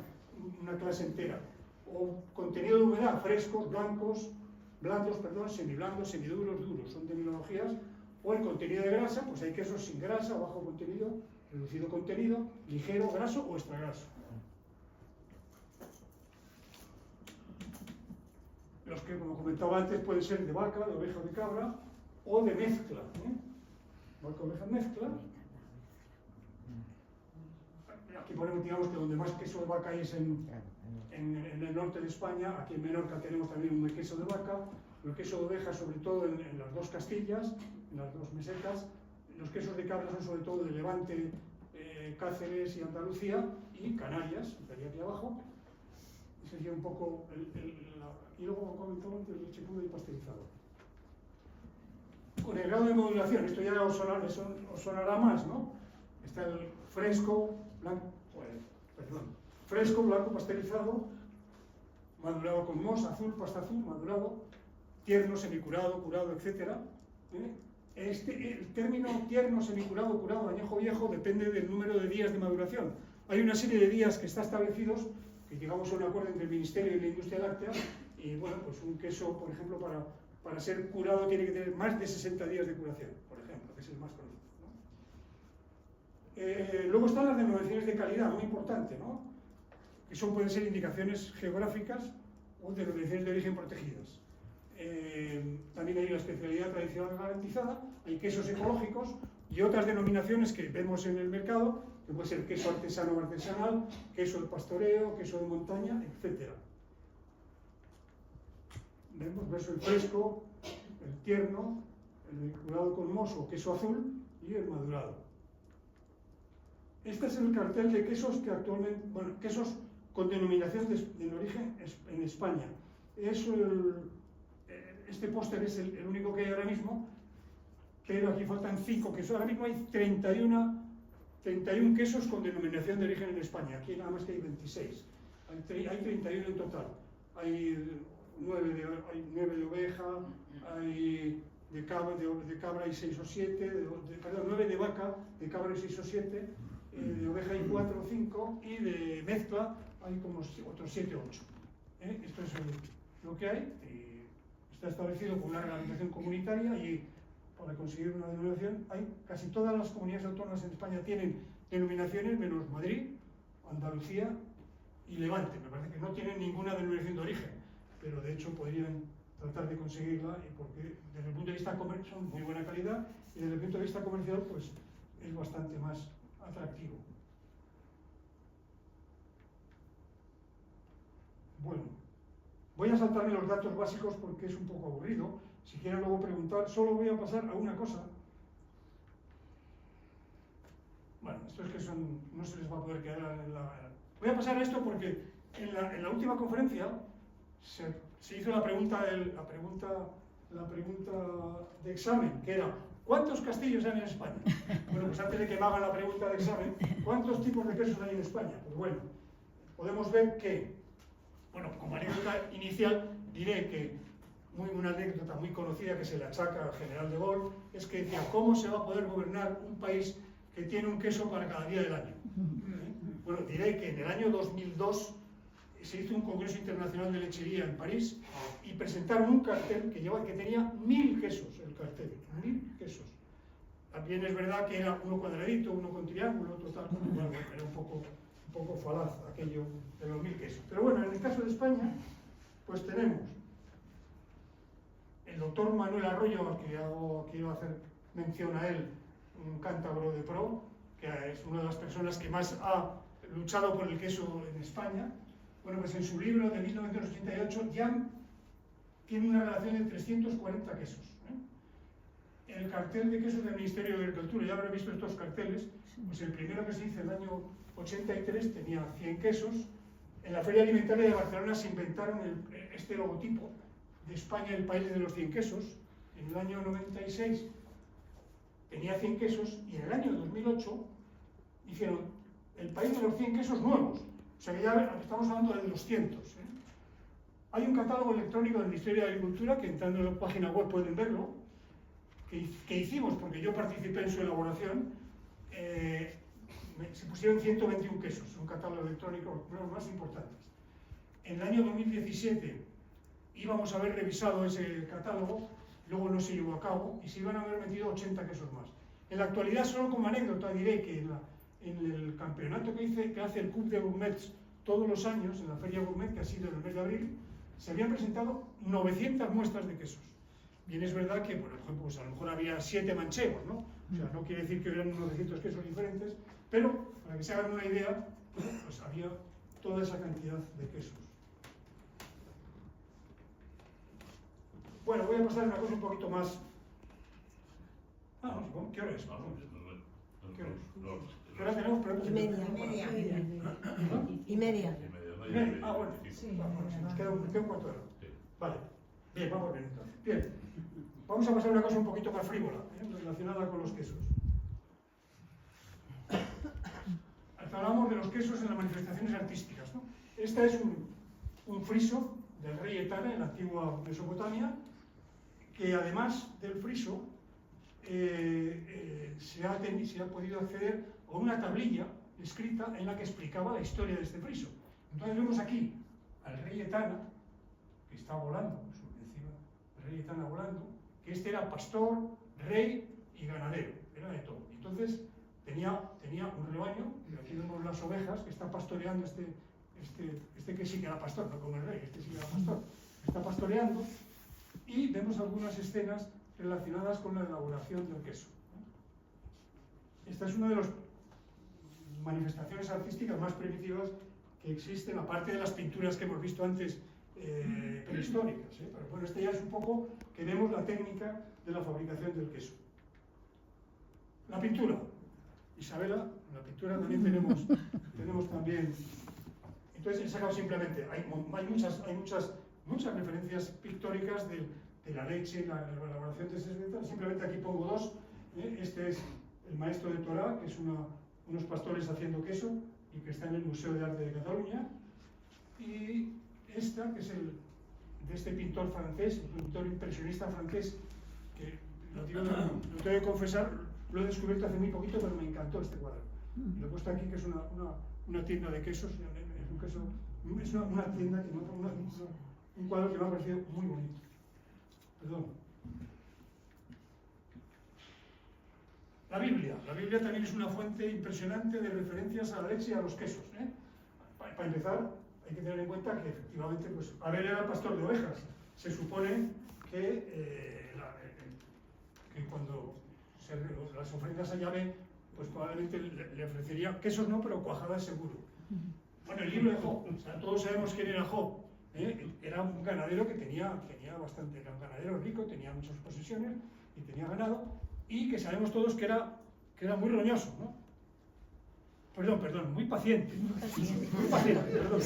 una clase entera. O contenido de humedad, frescos, blandos, semiblandos, semiduros, duros, son terminologías. O el contenido de grasa, pues hay quesos sin grasa, bajo contenido, reducido contenido, ligero, graso o extra graso. Los que, como comentaba antes, pueden ser de vaca, de oveja o de cabra, o de mezcla. Vaca, oveja, mezcla. Aquí ponemos, digamos, que donde más queso de vaca hay es en el norte de España. Aquí en Menorca tenemos también un queso de vaca. El queso de oveja, sobre todo en las dos Castillas, en las dos mesetas. Los quesos de cabra son sobre todo de Levante, Cáceres y Andalucía, y Canarias, estaría aquí abajo. Ese sería un poco y luego comentaba antes leche cruda y pasteurizado. Con el grado de modulación, esto ya os sonará más, ¿no? Está el fresco, blanco pasteurizado, madurado con mos, azul, pasta azul, madurado, tierno, semicurado, curado, etc. El término tierno, semicurado, curado, añejo, viejo, depende del número de días de maduración. Hay una serie de días que está establecidos, que llegamos a un acuerdo entre el Ministerio y la industria láctea, y bueno, pues un queso, por ejemplo, para ser curado tiene que tener más de 60 días de curación, por ejemplo, que es el más conocido, ¿no? Luego están las denominaciones de calidad, muy importante, ¿no? Que pueden ser indicaciones geográficas o denominaciones de origen protegidas. También hay la especialidad tradicional garantizada, hay quesos ecológicos y otras denominaciones que vemos en el mercado, que puede ser queso artesano o artesanal, queso de pastoreo, queso de montaña, etc. Vemos el fresco, el tierno, el curado con moso, queso azul y el madurado. Este es el cartel de quesos que actualmente, bueno, quesos con denominación de origen en España. Este póster es el único que hay ahora mismo, pero aquí faltan 5 quesos. Ahora mismo hay 31 quesos con denominación de origen en España. Aquí nada más que hay 26. Hay 31 en total. Hay 9 de oveja, hay de cabra hay 6 o 7, perdón, 9 de vaca, de cabra hay 6 o 7, de oveja hay 4 o 5 y de mezcla hay como otros 7 o 8. Esto es lo que hay. Está establecido con una reglamentación comunitaria y para conseguir una denominación casi todas las comunidades autónomas en España tienen denominaciones, menos Madrid, Andalucía y Levante. Me parece que no tienen ninguna denominación de origen, pero de hecho podrían tratar de conseguirla, porque desde el punto de vista comercial son muy buena calidad y desde el punto de vista comercial pues es bastante más atractivo. Bueno, voy a saltarme los datos básicos porque es un poco aburrido. Si quieren luego preguntar, solo voy a pasar a una cosa. Bueno, esto es que no se les va a poder quedar en la... Voy a pasar a esto porque en la última conferencia se hizo la pregunta de examen, que era ¿cuántos castillos hay en España? Bueno, pues antes de que me hagan la pregunta de examen, ¿cuántos tipos de quesos hay en España? Pues bueno, podemos ver que Bueno, como anécdota inicial diré que una anécdota muy conocida que se le achaca al general de Gaulle es que decía, ¿cómo se va a poder gobernar un país que tiene un queso para cada día del año? Bueno, diré que en el año 2002 se hizo un congreso internacional de lechería en París y presentaron un cartel que tenía 1000 quesos, el cartel, 1000 quesos. También es verdad que era uno cuadradito, uno con triángulo, otro tal, bueno, era un poco falaz aquello de los 1000 quesos. Pero bueno, en el caso de España, pues tenemos el doctor Manuel Arroyo, al que iba a hacer mención a él, un cántabro de pro, que es una de las personas que más ha luchado por el queso en España. Bueno, pues en su libro de 1988 ya tiene una relación de 340 quesos. El cartel de quesos del Ministerio de Agricultura, ya habré visto estos carteles, pues el primero que se hizo en el año 83 tenía 100 quesos. En la Feria Alimentaria de Barcelona se inventaron este logotipo de España, el país de los 100 quesos. En el año 96 tenía 100 quesos y en el año 2008 hicieron el país de los 100 quesos nuevos. O sea que ya estamos hablando de 200. Hay un catálogo electrónico del Ministerio de Agricultura que entrando en la página web pueden verlo, que hicimos porque yo participé en su elaboración. Se pusieron 121 quesos, un catálogo electrónico, uno de los más importantes. En el año 2017 íbamos a haber revisado ese catálogo, luego no se llevó a cabo y se iban a haber metido 80 quesos más. En la actualidad, solo como anécdota, diré que en el campeonato que hace el Club de Gourmets todos los años, en la Feria Gourmet, que ha sido en el mes de abril, se habían presentado 900 muestras de quesos. Bien, es verdad que, por ejemplo, pues a lo mejor había 7 manchegos, ¿no? O sea, no quiere decir que hubieran 900 quesos diferentes, pero para que se hagan una idea, pues había toda esa cantidad de quesos. Bueno, voy a pasar a una cosa un poquito más... ¿qué hora es? ¿Qué hora tenemos? Y media. Bueno. Sí. Nos queda un cuarto de hora. Vale. Bien, vamos bien entonces. Bien. Vamos a pasar a una cosa un poquito más frívola, relacionada con los quesos. Hablamos de los quesos en las manifestaciones artísticas, ¿no? Este es un friso del rey Etana en la antigua Mesopotamia, que además del friso se ha podido acceder a una tablilla escrita en la que explicaba la historia de este friso. Entonces vemos aquí al rey Etana, que está volando, encima, el rey Etana volando, que este era pastor, rey y ganadero, era de todo. Entonces tenía un rebaño, y aquí vemos las ovejas que está pastoreando este que sí que era pastor, no como el rey, este sí que era pastor, está pastoreando, y vemos algunas escenas relacionadas con la elaboración del queso. Esta es una de las manifestaciones artísticas más primitivas que existen, aparte de las pinturas que hemos visto antes prehistóricas. Pero bueno, este ya es un poco que vemos la técnica de la fabricación del queso. La pintura. Isabela, en la pintura también tenemos también... Entonces he sacado simplemente, hay muchas referencias pictóricas de la leche, la elaboración de este vegetal. Simplemente aquí pongo dos. Este es el maestro de Torá, que es unos pastores haciendo queso y que está en el Museo de Arte de Cataluña. Y esta, que es de este pintor francés, el pintor impresionista francés, que lo tengo que confesar, lo he descubierto hace muy poquito, pero me encantó este cuadro. Lo he puesto aquí, que es una tienda de quesos, es una tienda, un cuadro que me ha parecido muy bonito. Perdón. La Biblia también es una fuente impresionante de referencias a la leche y a los quesos. Para empezar, hay que tener en cuenta que efectivamente, pues, Abel era pastor de ovejas. Se supone que cuando las ofrendas a Yahvé, pues probablemente le ofrecería quesos, no, pero cuajadas seguro. Bueno, el libro de Job, o sea, todos sabemos quién era Job. Era un ganadero que tenía bastante, era un ganadero rico, tenía muchas posesiones y tenía ganado, y que sabemos todos que era muy roñoso, ¿no? Perdón, muy paciente. Muy paciente, perdón.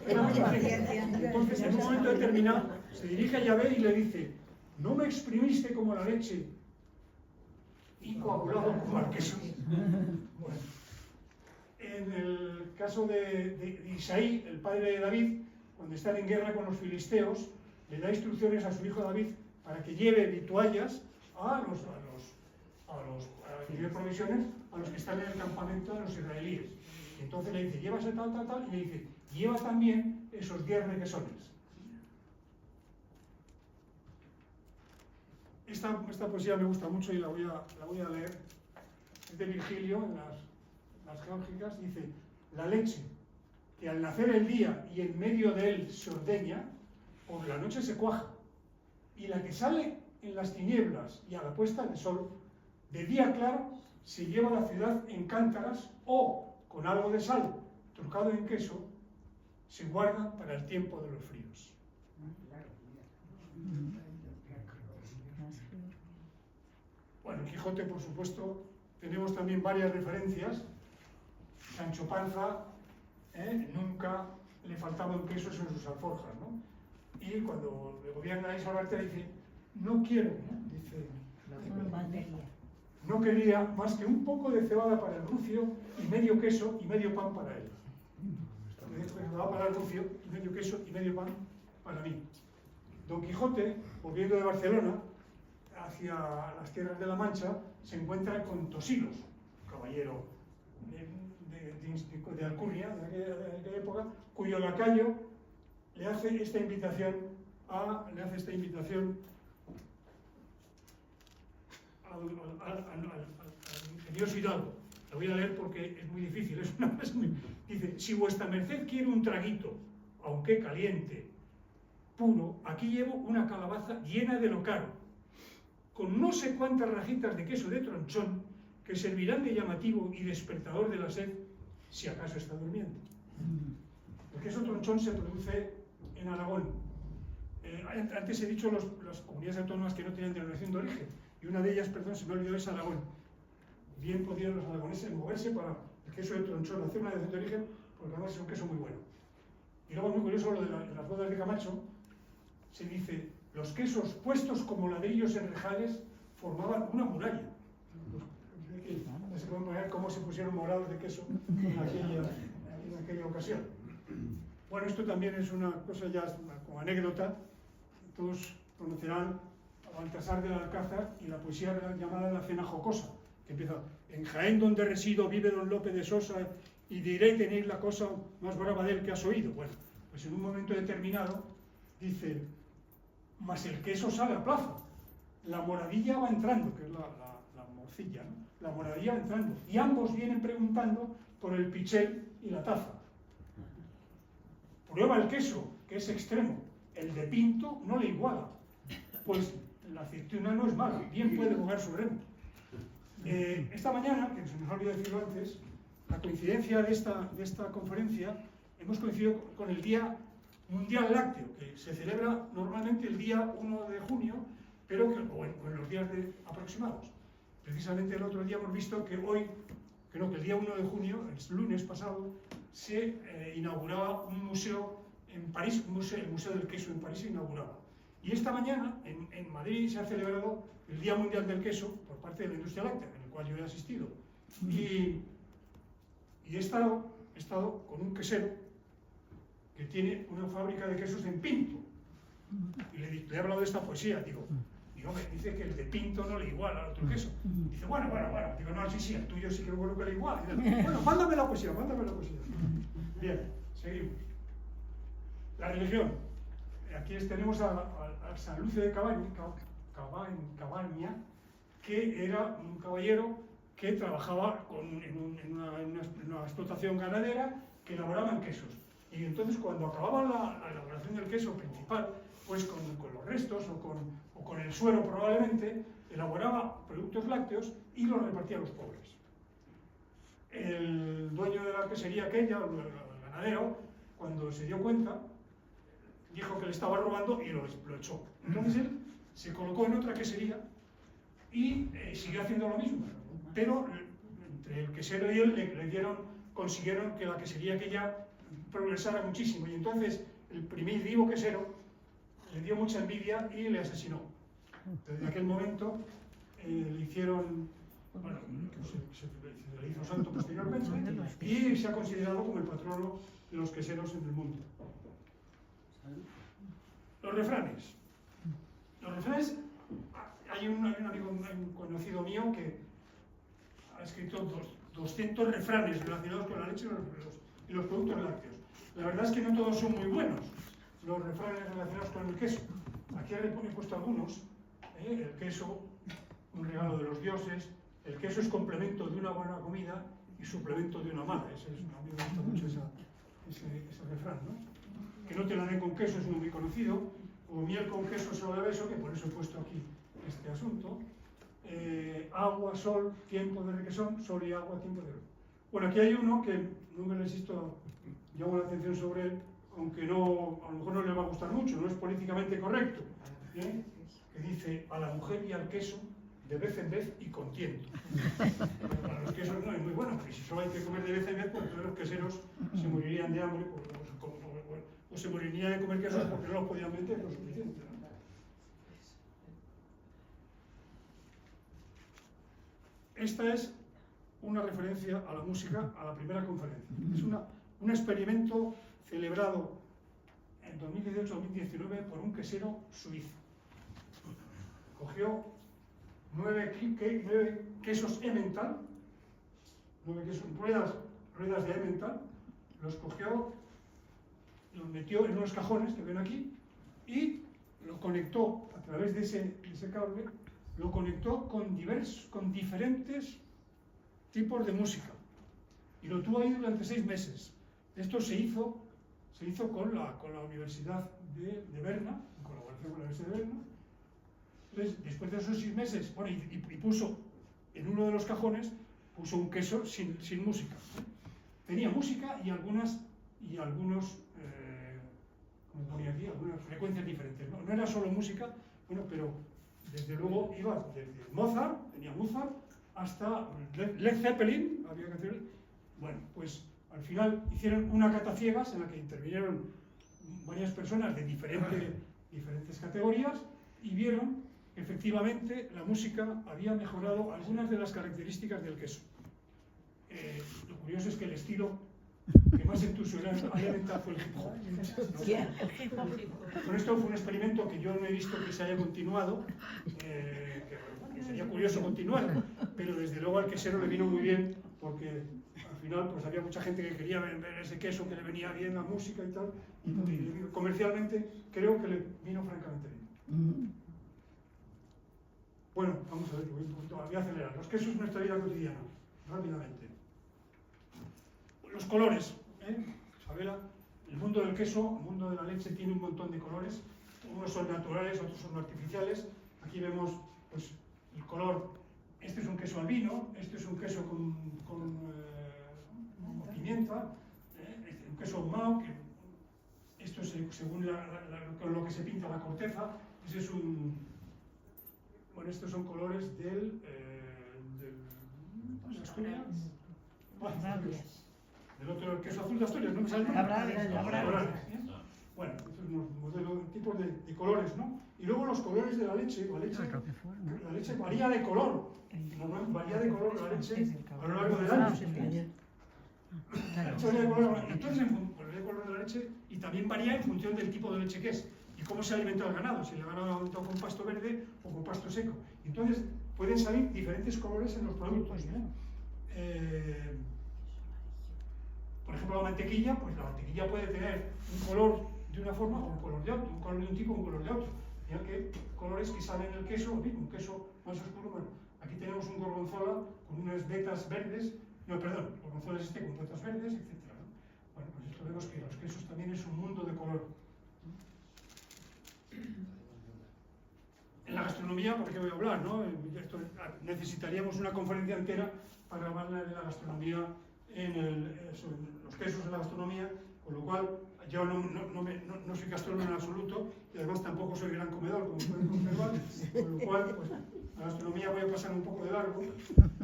Era muy paciente. Entonces, en un momento determinado, se dirige a Yahvé y le dice: no me exprimiste como la leche y coagulado como el queso. Bueno. En el caso de Isaí, el padre de David, cuando están en guerra con los filisteos, le da instrucciones a su hijo David para que lleve vituallas a lleve provisiones a los que están en el campamento de los israelíes. Y entonces le dice, llévase tal, tal, tal, y le dice, lleva también esos 10 requesones. Esta poesía me gusta mucho y la voy a leer. Es de Virgilio, en las Geórgicas, dice, la leche, que al nacer el día y en medio de él se ordeña, por la noche se cuaja, y la que sale en las tinieblas y a la puesta del sol, de día claro, se lleva a la ciudad en cántaras o, con algo de sal trucado en queso, se guarda para el tiempo de los fríos. Bueno, Quijote, por supuesto, tenemos también varias referencias. Sancho Panza, nunca le faltaban quesos en sus alforjas, ¿no? Y cuando le gobierna a Isabel dice, no quiero, ¿no? Dice, no quería más que un poco de cebada para el rucio y medio queso y medio pan para él. Cebada para el rucio y medio queso y medio pan para mí. Don Quijote, volviendo de Barcelona hacia las tierras de la Mancha, se encuentra con Tosilos, caballero de Alcurnia, de aquella época, cuyo lacayo le hace esta invitación al ingenioso hidalgo. La voy a leer porque es muy difícil. Dice, si vuestra merced quiere un traguito, aunque caliente, puro, aquí llevo una calabaza llena de lo caro, con no sé cuántas rajitas de queso de tronchón que servirán de llamativo y despertador de la sed, si acaso está durmiendo. El queso tronchón se produce en Aragón. Antes he dicho las comunidades autónomas que no tenían denominación de origen, y una de ellas, perdón, se me olvidó, es Aragón. Bien podían los aragoneses moverse para el queso de tronchón, hacer una denominación de origen, porque además es un queso muy bueno. Y luego, muy curioso, lo de las bodas de Camacho, se dice, los quesos puestos como ladrillos en rejales formaban una muralla. Se pueden poner cómo se pusieron morados de queso en aquella ocasión. Bueno, esto también es una cosa ya como anécdota. Todos conocerán a Baltasar del Alcázar y la poesía llamada La Cena Jocosa, que empieza, en Jaén donde resido vive don Lope de Sosa y diré tenéis la cosa más brava de él que has oído. Bueno, pues en un momento determinado dice, mas el queso sale a plaza, la moradilla va entrando, que es la morcilla, ¿no? La moradilla va entrando, y ambos vienen preguntando por el pichel y la taza. Prueba el queso, que es extremo, el de Pinto no le iguala, pues la aceituna no es mala, bien puede jugar su remo. Esta mañana, que se nos ha olvidado decirlo antes, la coincidencia de esta conferencia, hemos coincidido con el Día Mundial Lácteo, que se celebra normalmente el día 1 de junio, pero o en los días aproximados. Precisamente el otro día hemos visto que hoy, creo que el día 1 de junio, el lunes pasado, se inauguraba un museo en París, el Museo del Queso en París se inauguraba. Y esta mañana, en Madrid, se ha celebrado el Día Mundial del Queso por parte de la industria láctea, en el cual yo he asistido. Y he estado con un quesero que tiene una fábrica de quesos en Pinto. Y le he hablado de esta poesía, digo, me dice que el de Pinto no le iguala al otro queso. Dice, bueno. Digo, no, sí, el tuyo sí que bueno que le iguala. Bueno, mándame la poesía. Bien, seguimos. La religión. Aquí tenemos a San Lucio de Cabaña, que era un caballero que trabajaba en una explotación ganadera que elaboraban quesos. Y entonces cuando acababan la elaboración del queso principal, pues con los restos o con el suero probablemente, elaboraba productos lácteos y los repartía a los pobres. El dueño de la quesería aquella, el ganadero, cuando se dio cuenta, dijo que le estaba robando y lo echó. Entonces él se colocó en otra quesería y siguió haciendo lo mismo. Pero entre el quesero y él consiguieron que la quesería aquella progresara muchísimo. Y entonces el primitivo quesero le dio mucha envidia y le asesinó. Desde aquel momento le hicieron, bueno, se le hizo santo posteriormente y se ha considerado como el patrono de los queseros en el mundo. Los refranes. Los refranes, hay un amigo, un conocido mío que ha escrito 200 refranes relacionados con la leche y los productos lácteos. La verdad es que no todos son muy buenos, los refranes relacionados con el queso. Aquí he puesto algunos. El queso, un regalo de los dioses. El queso es complemento de una buena comida y suplemento de una mala. A mí me gusta mucho ese refrán, ¿no? Que no te la den con queso es muy conocido. O miel con queso solo de beso, que por eso he puesto aquí este asunto. Agua, sol, tiempo de requesón, sol y agua, tiempo de... Bueno, aquí hay uno que no me resisto, llamo la atención sobre él, aunque no, a lo mejor no le va a gustar mucho, no es políticamente correcto, ¿eh? Que dice: a la mujer y al queso, de vez en vez y con tiento. Para los quesos no es muy bueno, porque si solo hay que comer de vez en vez, pues todos los queseros se morirían de hambre, o se morirían de comer quesos porque no los podían meter lo suficiente, ¿no? Esta es una referencia a la música, a la primera conferencia. Es un experimento celebrado en 2018-2019 por un quesero suizo. Cogió 9 quesos Emmental, 9 quesos, ruedas de Emmental, los cogió, los metió en unos cajones que ven aquí y lo conectó a través de ese cable, lo conectó con diferentes tipos de música y lo tuvo ahí durante 6 meses. Esto se hizo con la Universidad de Berna, en colaboración con la Universidad de Berna. Entonces, después de esos 6 meses, bueno, y puso en uno de los cajones, puso un queso sin música. Tenía música y algunos, como ponía aquí, algunas frecuencias diferentes. No era solo música, bueno, pero desde luego iba desde Mozart, tenía Mozart, hasta Led Zeppelin, había canciones. Bueno, pues al final hicieron una cata ciegas en la que intervinieron varias personas de diferentes categorías y vieron que efectivamente la música había mejorado algunas de las características del queso. Lo curioso es que el estilo que más entusiasmó fue el hip hop. Con esto fue un experimento que yo no he visto que se haya continuado, que sería curioso continuar, pero desde luego al quesero le vino muy bien, porque al final pues había mucha gente que quería ver ese queso, que le venía bien la música y tal, y comercialmente creo que le vino francamente bien. Bueno, vamos a ver, voy a acelerar. Los quesos en nuestra vida cotidiana, rápidamente. Los colores, Isabela, el mundo del queso, el mundo de la leche tiene un montón de colores. Unos son naturales, otros son artificiales. Aquí vemos pues, el color. Este es un queso albino, este es un queso con pimienta, un queso ahumado, que esto es según con lo que se pinta la corteza. Ese es bueno, estos son colores del otro, el queso azul de Asturias, ¿no me sale? Bueno, estos son unos modelos, tipos de colores, ¿no? Y luego los colores de la leche la leche varía de color, varía de color la leche a lo largo del año. La leche varía de color, entonces varía de color de la leche y también varía en función del tipo de leche que es y cómo se alimenta el ganado, si el ganado ha alimentado con pasto verde o con pasto seco. Entonces pueden salir diferentes colores en los productos. Por ejemplo, la mantequilla, pues la mantequilla puede tener un color de una forma o un color de otro, un color de un tipo o un color de otro. Ya que colores que salen en el queso, un queso más oscuro, bueno, aquí tenemos un gorgonzola con unas vetas verdes, gorgonzola es con vetas verdes, etc. Bueno, pues esto vemos que los quesos también es un mundo de color. En la gastronomía, ¿por qué voy a hablar? ¿No? Necesitaríamos una conferencia entera para hablar de la gastronomía, sobre los quesos en la gastronomía, con lo cual yo no soy gastrónomo en absoluto y además tampoco soy gran comedor, como pueden observar, con lo cual pues, la gastronomía voy a pasar un poco de largo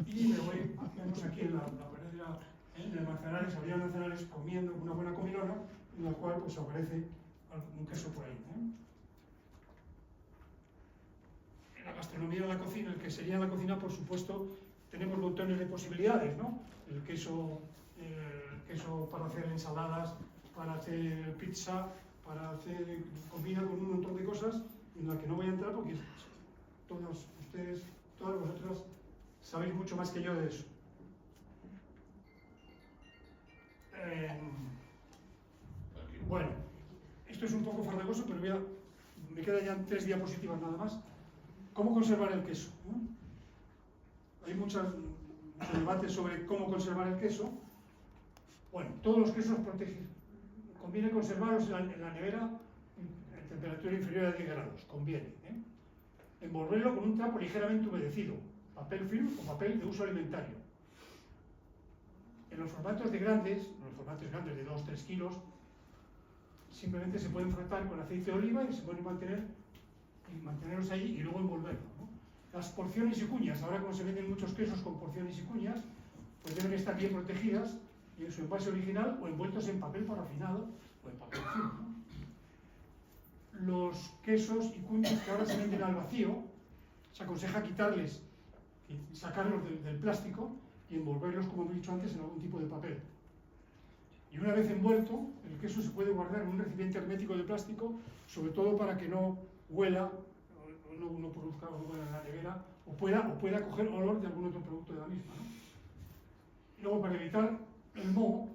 y vemos aquí en la pared en el Manzanares, Avenida Manzanares, comiendo una buena comilona, en la cual pues aparece un queso por ahí. En la gastronomía de la cocina, el que sería en la cocina, por supuesto, tenemos montones de posibilidades, ¿no? El queso para hacer ensaladas, para hacer pizza, combina con un montón de cosas en las que no voy a entrar porque todos ustedes, todas vosotras, sabéis mucho más que yo de eso. Bueno, esto es un poco farragoso, pero me quedan ya 3 diapositivas nada más. ¿Cómo conservar el queso? Hay muchos debates sobre cómo conservar el queso. Bueno, todos los quesos conviene conservarlos en la nevera en temperatura inferior a 10 grados, conviene. Envolverlo con un trapo ligeramente humedecido, papel film o papel de uso alimentario. En los formatos grandes de 2-3 kilos, simplemente se pueden frotar con aceite de oliva y se pueden mantenerlos ahí y luego envolverlo, ¿no? Las porciones y cuñas, ahora como se venden muchos quesos con porciones y cuñas, pues deben estar bien protegidas en su envase original o envueltos en papel parafinado o en papel film, ¿no? Los quesos y cuñas que ahora se venden al vacío, se aconseja quitarles y sacarlos del plástico y envolverlos, como he dicho antes, en algún tipo de papel. Y una vez envuelto, el queso se puede guardar en un recipiente hermético de plástico, sobre todo para que no huela, o no produzca olor en la nevera, o pueda coger olor de algún otro producto de la misma, ¿no? Y luego, para evitar el moho,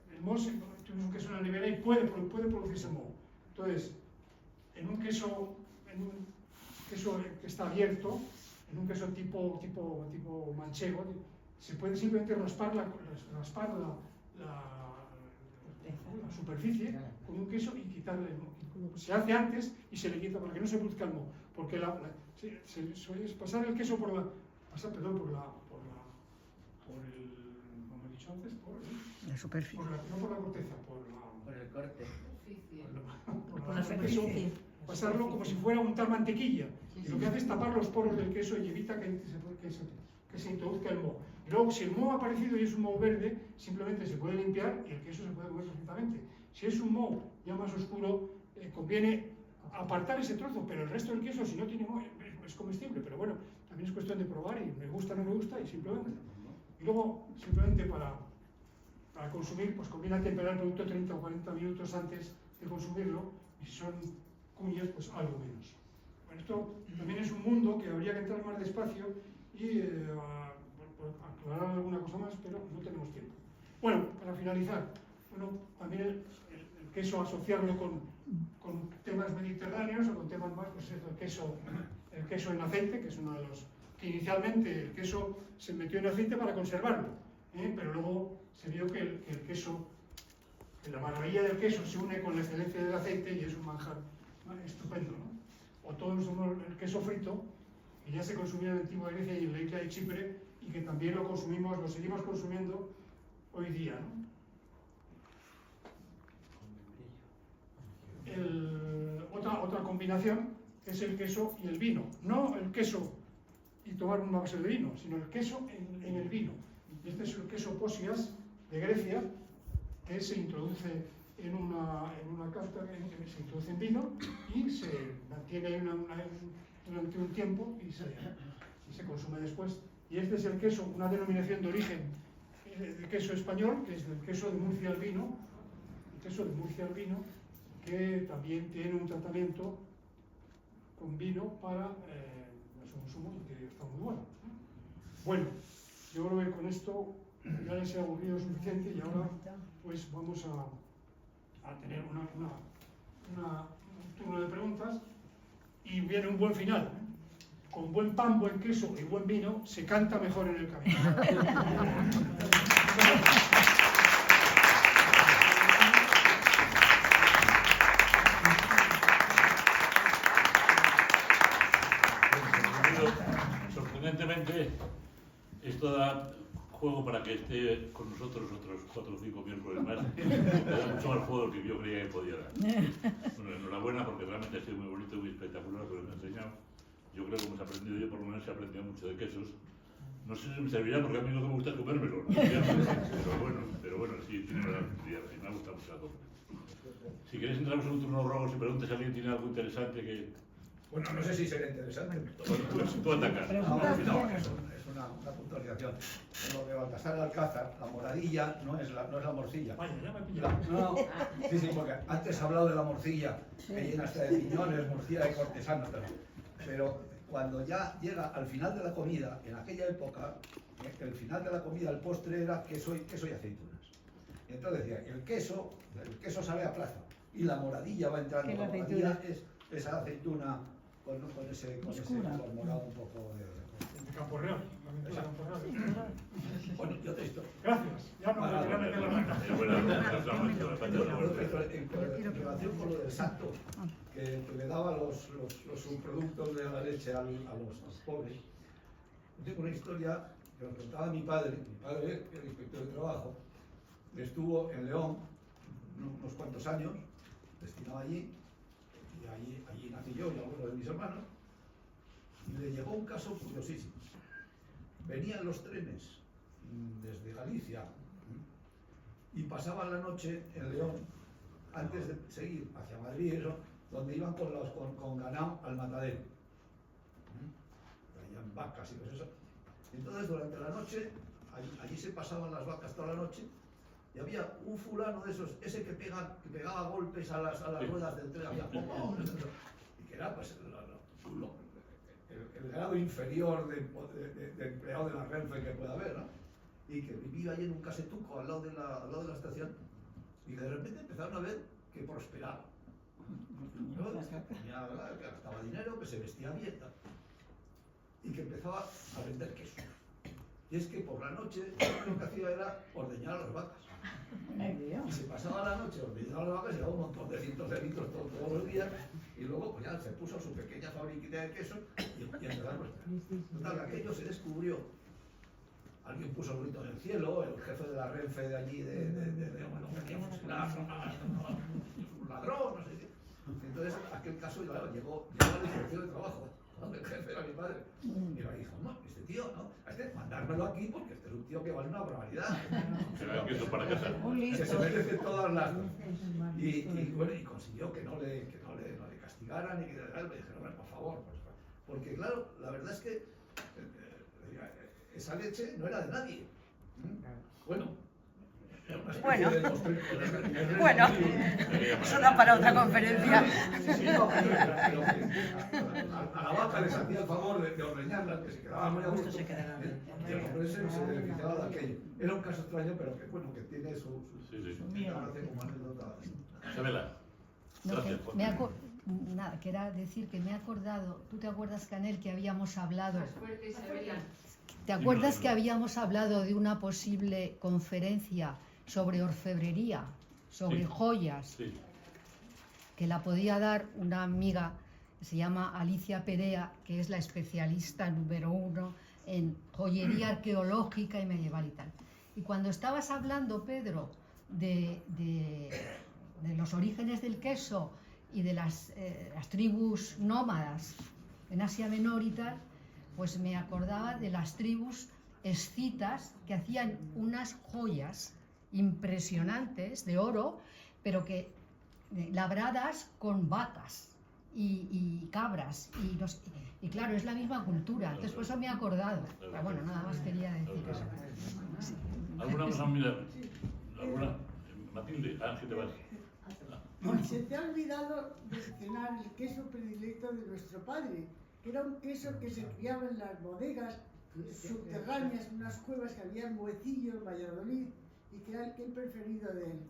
tienes un queso en la nevera y puede producirse moho. Entonces, en un queso que está abierto, en un queso tipo manchego, se puede simplemente raspar la superficie con un queso y quitarle el moho. Se hace antes y se le quita para que no se produzca el moho, porque se suele pasar el queso como he dicho antes, la superficie. No por la corteza, Por el corte. por la superficie. Pasarlo como si fuera untar mantequilla. Y lo que hace es tapar los poros del queso y evita que se introduzca el moho. Y luego, si el moho ha aparecido y es un moho verde, simplemente se puede limpiar y el queso se puede comer perfectamente. Si es un moho ya más oscuro, conviene apartar ese trozo, pero el resto del queso, si no tiene moho, es comestible. Pero bueno, también es cuestión de probar y me gusta o no me gusta y simplemente. Y luego, simplemente para consumir, pues conviene temperar el producto 30 o 40 minutos antes de consumirlo, y si son cuñas, pues algo menos. Bueno, esto también es un mundo que habría que entrar más despacio y aclarar alguna cosa más, pero no tenemos tiempo. Bueno, para finalizar, también el queso, asociarlo con temas mediterráneos o con temas más, pues el queso en aceite, que es uno de los que inicialmente el queso se metió en aceite para conservarlo, pero luego se vio que el queso, que la maravilla del queso se une con la excelencia del aceite y es un manjar estupendo, ¿no? O todos somos el queso frito, que ya se consumía en la antigua Grecia y en la isla de Chipre, y que también lo seguimos consumiendo hoy día, ¿no? Otra combinación es el queso y el vino. No el queso y tomar una base de vino, sino el queso en el vino. Este es el queso Posias de Grecia, que se introduce en una carta, se introduce en vino y se mantiene durante un tiempo y se consume después. Y este es el queso, una denominación de origen de queso español, que es el queso de Murcia al vino, el queso de Murcia al vino, que también tiene un tratamiento con vino para su consumo y que está muy bueno. Bueno, yo creo que con esto ya les he aburrido suficiente y ahora pues vamos a tener un turno de preguntas y viene un buen final. Con buen pan, buen queso y buen vino se canta mejor en el camino. Sorprendentemente, esto da juego para que esté con nosotros otros 4 o 5 miércoles más. Da mucho más juego del que yo creía que podía dar. Bueno, enhorabuena porque realmente ha sido muy bonito y muy espectacular lo que me ha enseñado. Yo creo que hemos aprendido, yo por lo menos he aprendido mucho de quesos. No sé si me servirá porque a mí lo que me gusta es comérmelo, ¿no? Pero bueno, sí, tiene una utilidad y me ha gustado mucho la cosa. Si queréis entramos en un turno de ruegos y preguntas si alguien tiene algo interesante que Bueno, no sé si será interesante. Tú atacas. No, es una puntualización. Lo de Baltasar Alcázar, la moradilla no es la morcilla. Vaya, ya me he pillado. No, sí, porque antes he hablado de la morcilla, que llena hasta de piñones, morcilla de cortesano, pero cuando ya llega al final de la comida, en aquella época, el final de la comida, el postre era queso y aceitunas. Y entonces decía, el queso sale a plaza y la moradilla va entrando. La moradilla es esa aceituna con ese color morado un poco de Campo Real. Bueno, y otra historia. Gracias. Ya no me voy a meter la mano. En relación con lo del santo, que le daba los subproductos de la leche a los pobres, tengo una historia que nos contaba mi padre, que era inspector de trabajo, estuvo en León unos cuantos años, destinado allí, y allí nací yo y algunos de mis hermanos, y le llegó un caso curiosísimo. Venían los trenes desde Galicia y pasaban la noche en León antes de seguir hacia Madrid, eso, donde iban con ganado al matadero. Traían vacas y cosas eso. Entonces, durante la noche, allí se pasaban las vacas toda la noche, y había un fulano de esos, ese que pegaba golpes a las ruedas del tren, había poco, y que era pues el grado inferior de empleado de la Renfe que pueda haber, ¿no? Y que vivía allí en un casetuco al lado de la estación, y de repente empezaron a ver que prosperaba. ¿No? Que gastaba dinero, que se vestía bien, y que empezaba a vender queso. Y es que por la noche lo que hacía era ordeñar a las vacas. Y se pasaba la noche ordeñando a las vacas y daba un montón de cientos de litros todos los días, y luego pues ya se puso su pequeña fabriquita de queso y empezó a prosperar. Total, aquello se descubrió. Alguien puso el grito en el cielo, el jefe de la Renfe de allí, bueno, venía a fusilar, un ladrón, no sé qué. Entonces, aquel caso llegó a la inspección de trabajo, donde el jefe era mi padre. Y le dijo, no, este tío, no, mandármelo aquí porque este es un tío que vale una barbaridad. Se ve que eso para casa. Que se merece todas las... Y bueno, y consiguió que no le castigaran y que le dijeron, bueno, por favor, porque claro, la verdad es que esa leche no era de nadie. Bueno, eso da para otra conferencia. Sí, no, a la vaca les hacía el favor de ordeñarla, que se quedaba muy a gusto. Y el hombre se beneficiaba de aquello. Era un caso extraño, pero que bueno, que tiene su gracia como anécdota. Isabela, gracias. Nada, quería decir que me he acordado, ¿tú te acuerdas, Canel, que habíamos hablado? ¿Te acuerdas que habíamos hablado de una posible conferencia sobre orfebrería, sobre joyas, que la podía dar una amiga que se llama Alicia Perea, que es la especialista número 1 en joyería arqueológica y medieval y tal? Y cuando estabas hablando, Pedro, de los orígenes del queso y de las tribus nómadas en Asia Menor y tal, pues me acordaba de las tribus escitas que hacían unas joyas impresionantes de oro, pero que labradas con vacas y cabras, y claro, es la misma cultura. Entonces por eso me he acordado. Pero bueno, nada más quería decir eso. ¿Alguna cosa? Mira, ¿alguna? Matilde, Ángel, te vas. Se te ha olvidado mencionar el queso predilecto de nuestro padre, que era un queso que se criaba en las bodegas subterráneas, en unas cuevas que había en Buecillo, en Valladolid, y que era el preferido de él.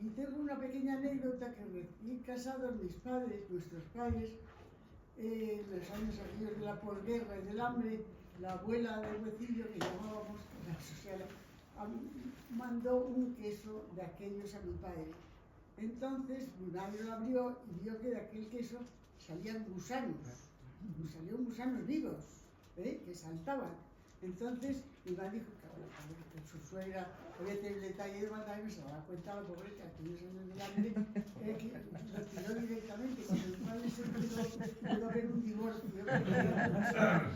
Y tengo una pequeña anécdota que recién casados mis padres, nuestros padres, en los años aquellos de la posguerra y del hambre, la abuela de Buecillo, que llamábamos, mandó un queso de aquellos a mi padre. Entonces mi madre lo abrió y vio que de aquel queso salían gusanos, salían gusanos vivos, que saltaban. Entonces mi madre dijo que su suegra había tenido el detalle de mandarme, se daba cuenta la pobre que aquellos años del hambre, que lo tiró directamente, que mi padre se pudo haber un divorcio.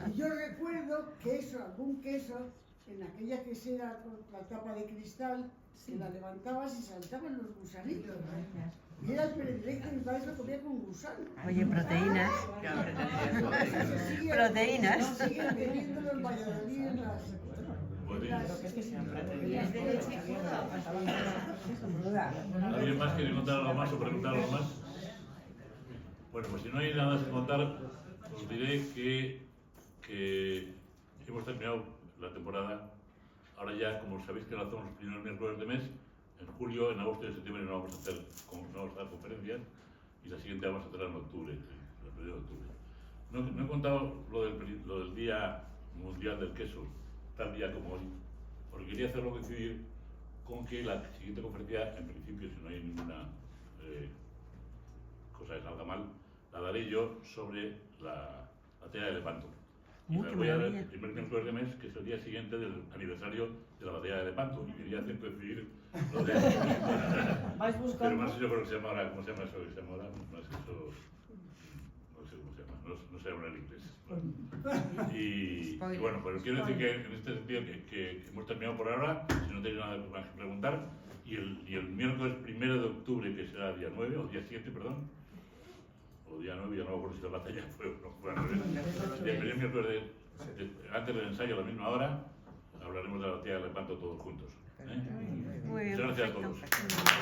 Y yo recuerdo que algún queso, en aquella quesera con la tapa de cristal, que la levantabas y saltaban los gusanitos. Y era el predilecto, mi padre lo comía con gusano. Oye, proteínas. Proteínas. Siguen vendiéndolo en Valladolid en las... ¿Alguien más quiere contar algo más o preguntar algo más? Bueno, pues si no hay nada más que contar, os diré que hemos terminado la temporada. Ahora ya, como sabéis que lo hacemos los primeros miércoles de mes, en julio, en agosto y en septiembre no vamos a hacer conferencias y la siguiente vamos a hacerla en octubre, el 1 de octubre. No he contado lo del Día Mundial del Queso, tal día como hoy, porque quería hacerlo coincidir con que la siguiente conferencia, en principio, si no hay ninguna cosa que salga mal, la daré yo sobre la batalla de Lepanto. Y la voy a dar el primer miércoles de mes, que es el día siguiente del aniversario de la batalla de Lepanto. Y quería hacer coincidir lo de... Pero más yo creo que se llama ahora, ¿cómo se llama eso que se llama ahora? No es eso... No sé cómo se llama, no sé hablar inglés. Bueno. Y bueno, pues quiero decir que en este sentido que hemos terminado por ahora, si no tenéis nada más que preguntar, y el miércoles 1 de octubre, que será día 9, o día 7, perdón, o día 9, ya no me acuerdo si la batalla fue o no fue al revés. El primer miércoles antes del ensayo, a la misma hora, hablaremos de la batalla de Lepanto todos juntos. Muy bien, Muchas gracias a perfecto. todos.